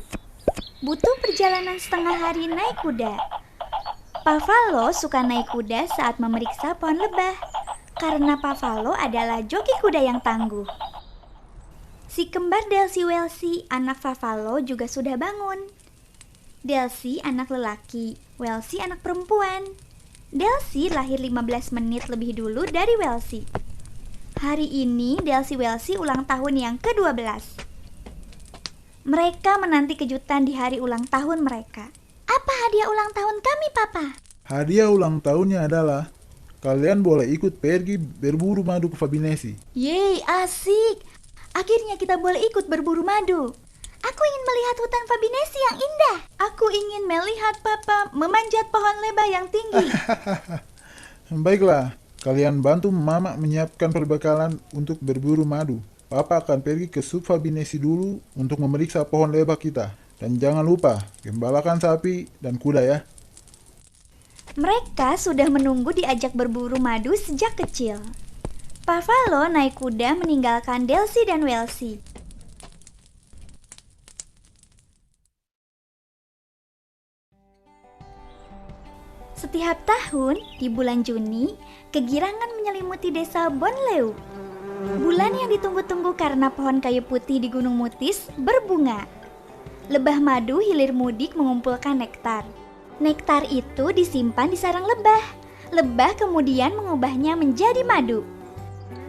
Butuh perjalanan setengah hari naik kuda. Favalo suka naik kuda saat memeriksa pohon lebah, karena Favalo adalah joki kuda yang tangguh. Si kembar Delsi Welsi, anak Favalo, juga sudah bangun. Delsi anak lelaki, Welsi anak perempuan. Delsi lahir 15 menit lebih dulu dari Welsi. Hari ini Delsi Welsi ulang tahun yang ke-12. Mereka menanti kejutan di hari ulang tahun mereka. Apa hadiah ulang tahun kami, Papa? Hadiah ulang tahunnya adalah kalian boleh ikut pergi berburu madu ke Fabinesi. Yeay, asik! Akhirnya kita boleh ikut berburu madu. Aku ingin melihat hutan Fabinesi yang indah. Aku ingin melihat Papa memanjat pohon lebah yang tinggi. Baiklah, kalian bantu Mama menyiapkan perbekalan untuk berburu madu. Papa akan pergi ke Subfabinesi dulu untuk memeriksa pohon lebah kita. Dan jangan lupa, gembalakan sapi dan kuda ya. Mereka sudah menunggu diajak berburu madu sejak kecil. Favalo naik kuda meninggalkan Delsi dan Welsi. Setiap tahun, di bulan Juni, kegirangan menyelimuti desa Bonleu. Bulan yang ditunggu-tunggu karena pohon kayu putih di Gunung Mutis berbunga. Lebah madu hilir mudik mengumpulkan nektar. Nektar itu disimpan di sarang lebah. Lebah kemudian mengubahnya menjadi madu.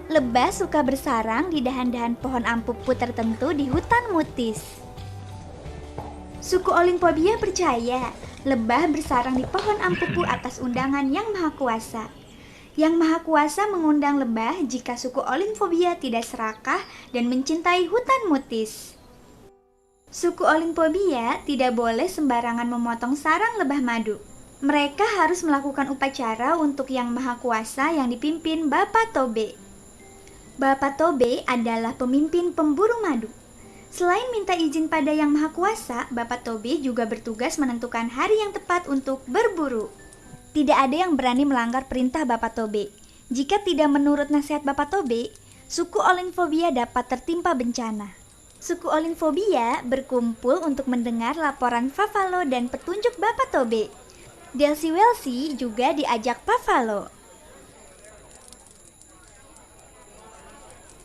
Lebah suka bersarang di dahan-dahan pohon ampupu tertentu di hutan Mutis. Suku Olinphobia percaya lebah bersarang di pohon ampupu atas undangan Yang Maha Kuasa. Yang Maha Kuasa mengundang lebah jika suku Olinphobia tidak serakah dan mencintai hutan Mutis. Suku Olinphobia tidak boleh sembarangan memotong sarang lebah madu. Mereka harus melakukan upacara untuk Yang Maha Kuasa yang dipimpin Bapak Tobe. Bapak Tobe adalah pemimpin pemburu madu. Selain minta izin pada Yang Maha Kuasa, Bapak Tobe juga bertugas menentukan hari yang tepat untuk berburu. Tidak ada yang berani melanggar perintah Bapak Tobe. Jika tidak menurut nasihat Bapak Tobe, suku Olinphobia dapat tertimpa bencana. Suku Olinphobia berkumpul untuk mendengar laporan Favalo dan petunjuk Bapak Tobe. Delsi Welsi juga diajak Favalo.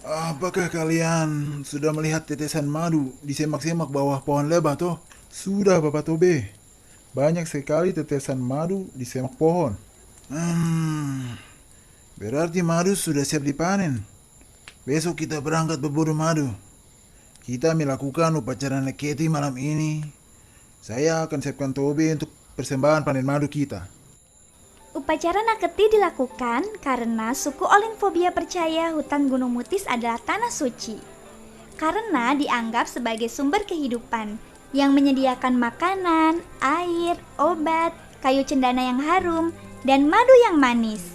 Apakah kalian sudah melihat tetesan madu di semak-semak bawah pohon lebah toh? Sudah Bapak Tobe. Banyak sekali tetesan madu di semak pohon. Berarti madu sudah siap dipanen. Besok kita berangkat berburu madu. Kita melakukan upacara neketi malam ini. Saya akan siapkan tobe untuk persembahan panen madu kita. Upacara naketi dilakukan karena suku Olinphobia percaya hutan Gunung Mutis adalah tanah suci. Karena dianggap sebagai sumber kehidupan yang menyediakan makanan, air, obat, kayu cendana yang harum, dan madu yang manis.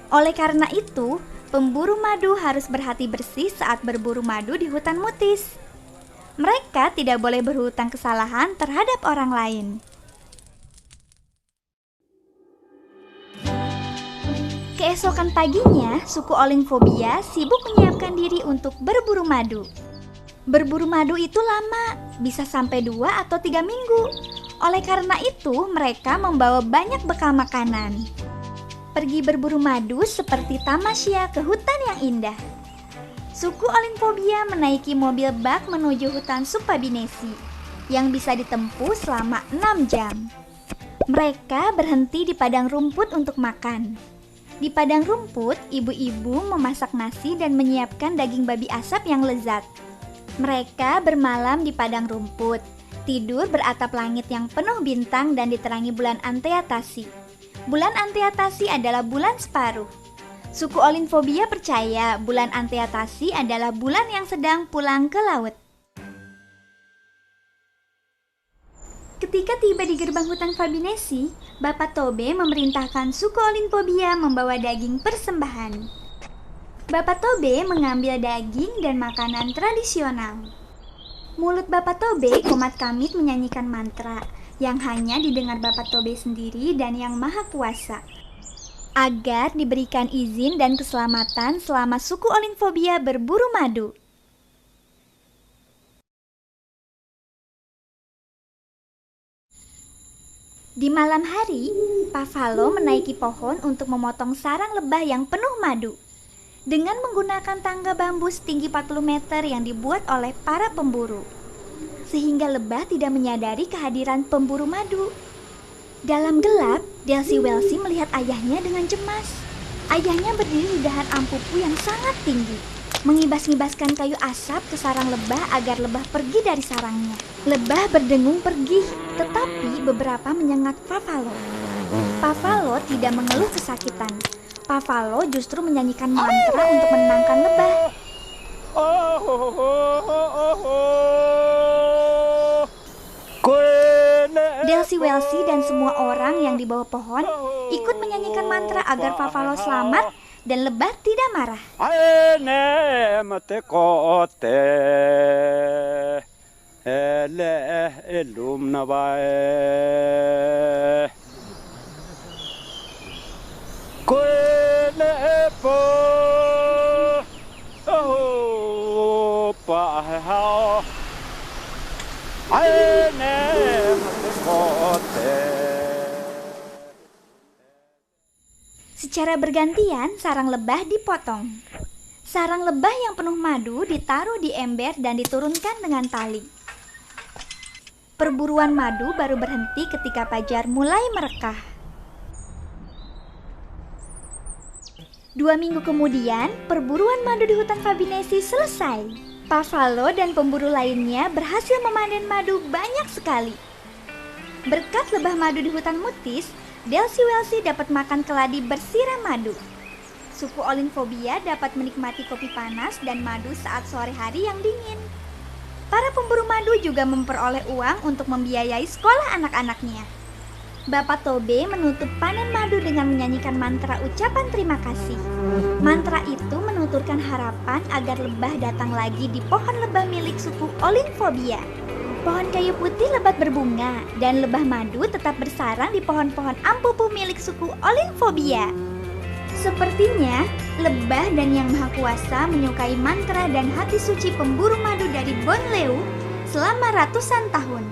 Oleh karena itu, pemburu madu harus berhati bersih saat berburu madu di hutan Mutis. Mereka tidak boleh berhutang kesalahan terhadap orang lain. Keesokan paginya, suku Olinphobia sibuk menyiapkan diri untuk berburu madu. Berburu madu itu lama, bisa sampai 2 atau 3 minggu. Oleh karena itu, mereka membawa banyak bekal makanan. Pergi berburu madu seperti tamasya ke hutan yang indah. Suku Olinphobia menaiki mobil bak menuju hutan Supabinesi yang bisa ditempuh selama 6 jam. Mereka berhenti di padang rumput untuk makan. Di padang rumput, ibu-ibu memasak nasi dan menyiapkan daging babi asap yang lezat. Mereka bermalam di padang rumput, tidur beratap langit yang penuh bintang dan diterangi bulan Anteatasi. Bulan Anteatasi adalah bulan separuh. Suku Olinphobia percaya bulan Anteatasi adalah bulan yang sedang pulang ke laut. Ketika tiba di gerbang hutan Fabinesi, Bapak Tobe memerintahkan suku Olinphobia membawa daging persembahan. Bapak Tobe mengambil daging dan makanan tradisional. Mulut Bapak Tobe komat kamit menyanyikan mantra yang hanya didengar Bapak Tobe sendiri dan yang maha kuasa, agar diberikan izin dan keselamatan selama suku Olinphobia berburu madu. Di malam hari, Pak Falo menaiki pohon untuk memotong sarang lebah yang penuh madu dengan menggunakan tangga bambu setinggi 40 meter yang dibuat oleh para pemburu, sehingga lebah tidak menyadari kehadiran pemburu madu. Dalam gelap, Delsi melihat ayahnya dengan cemas. Ayahnya berdiri di dahan ampupu yang sangat tinggi, mengibas-ngibaskan kayu asap ke sarang lebah agar lebah pergi dari sarangnya. Lebah berdengung pergi, tetapi beberapa menyengat Pak Falo. Pak Falo tidak mengeluh kesakitan. Pak Falo justru menyanyikan mantra untuk menenangkan lebah. Delsi dan semua orang yang di bawah pohon ikut menyanyikan mantra agar Pak Falo selamat dan lebah tidak marah. Secara bergantian, sarang lebah dipotong. Sarang lebah yang penuh madu ditaruh di ember dan diturunkan dengan tali. Perburuan madu baru berhenti ketika fajar mulai merekah. 2 minggu kemudian, perburuan madu di hutan Fabinesi selesai. Pak Falo dan pemburu lainnya berhasil memanen madu banyak sekali. Berkat lebah madu di hutan Mutis, Delsi dapat makan keladi bersiram madu. Suku Olinphobia dapat menikmati kopi panas dan madu saat sore hari yang dingin. Para pemburu madu juga memperoleh uang untuk membiayai sekolah anak-anaknya. Bapak Tobe menutup panen madu dengan menyanyikan mantra ucapan terima kasih. Mantra itu menuturkan harapan agar lebah datang lagi di pohon lebah milik suku Olinphobia. Pohon kayu putih lebat berbunga dan lebah madu tetap bersarang di pohon-pohon ampupu milik suku Olinphobia. Sepertinya, lebah dan Yang Maha Kuasa menyukai mantra dan hati suci pemburu madu dari Bonleu selama ratusan tahun.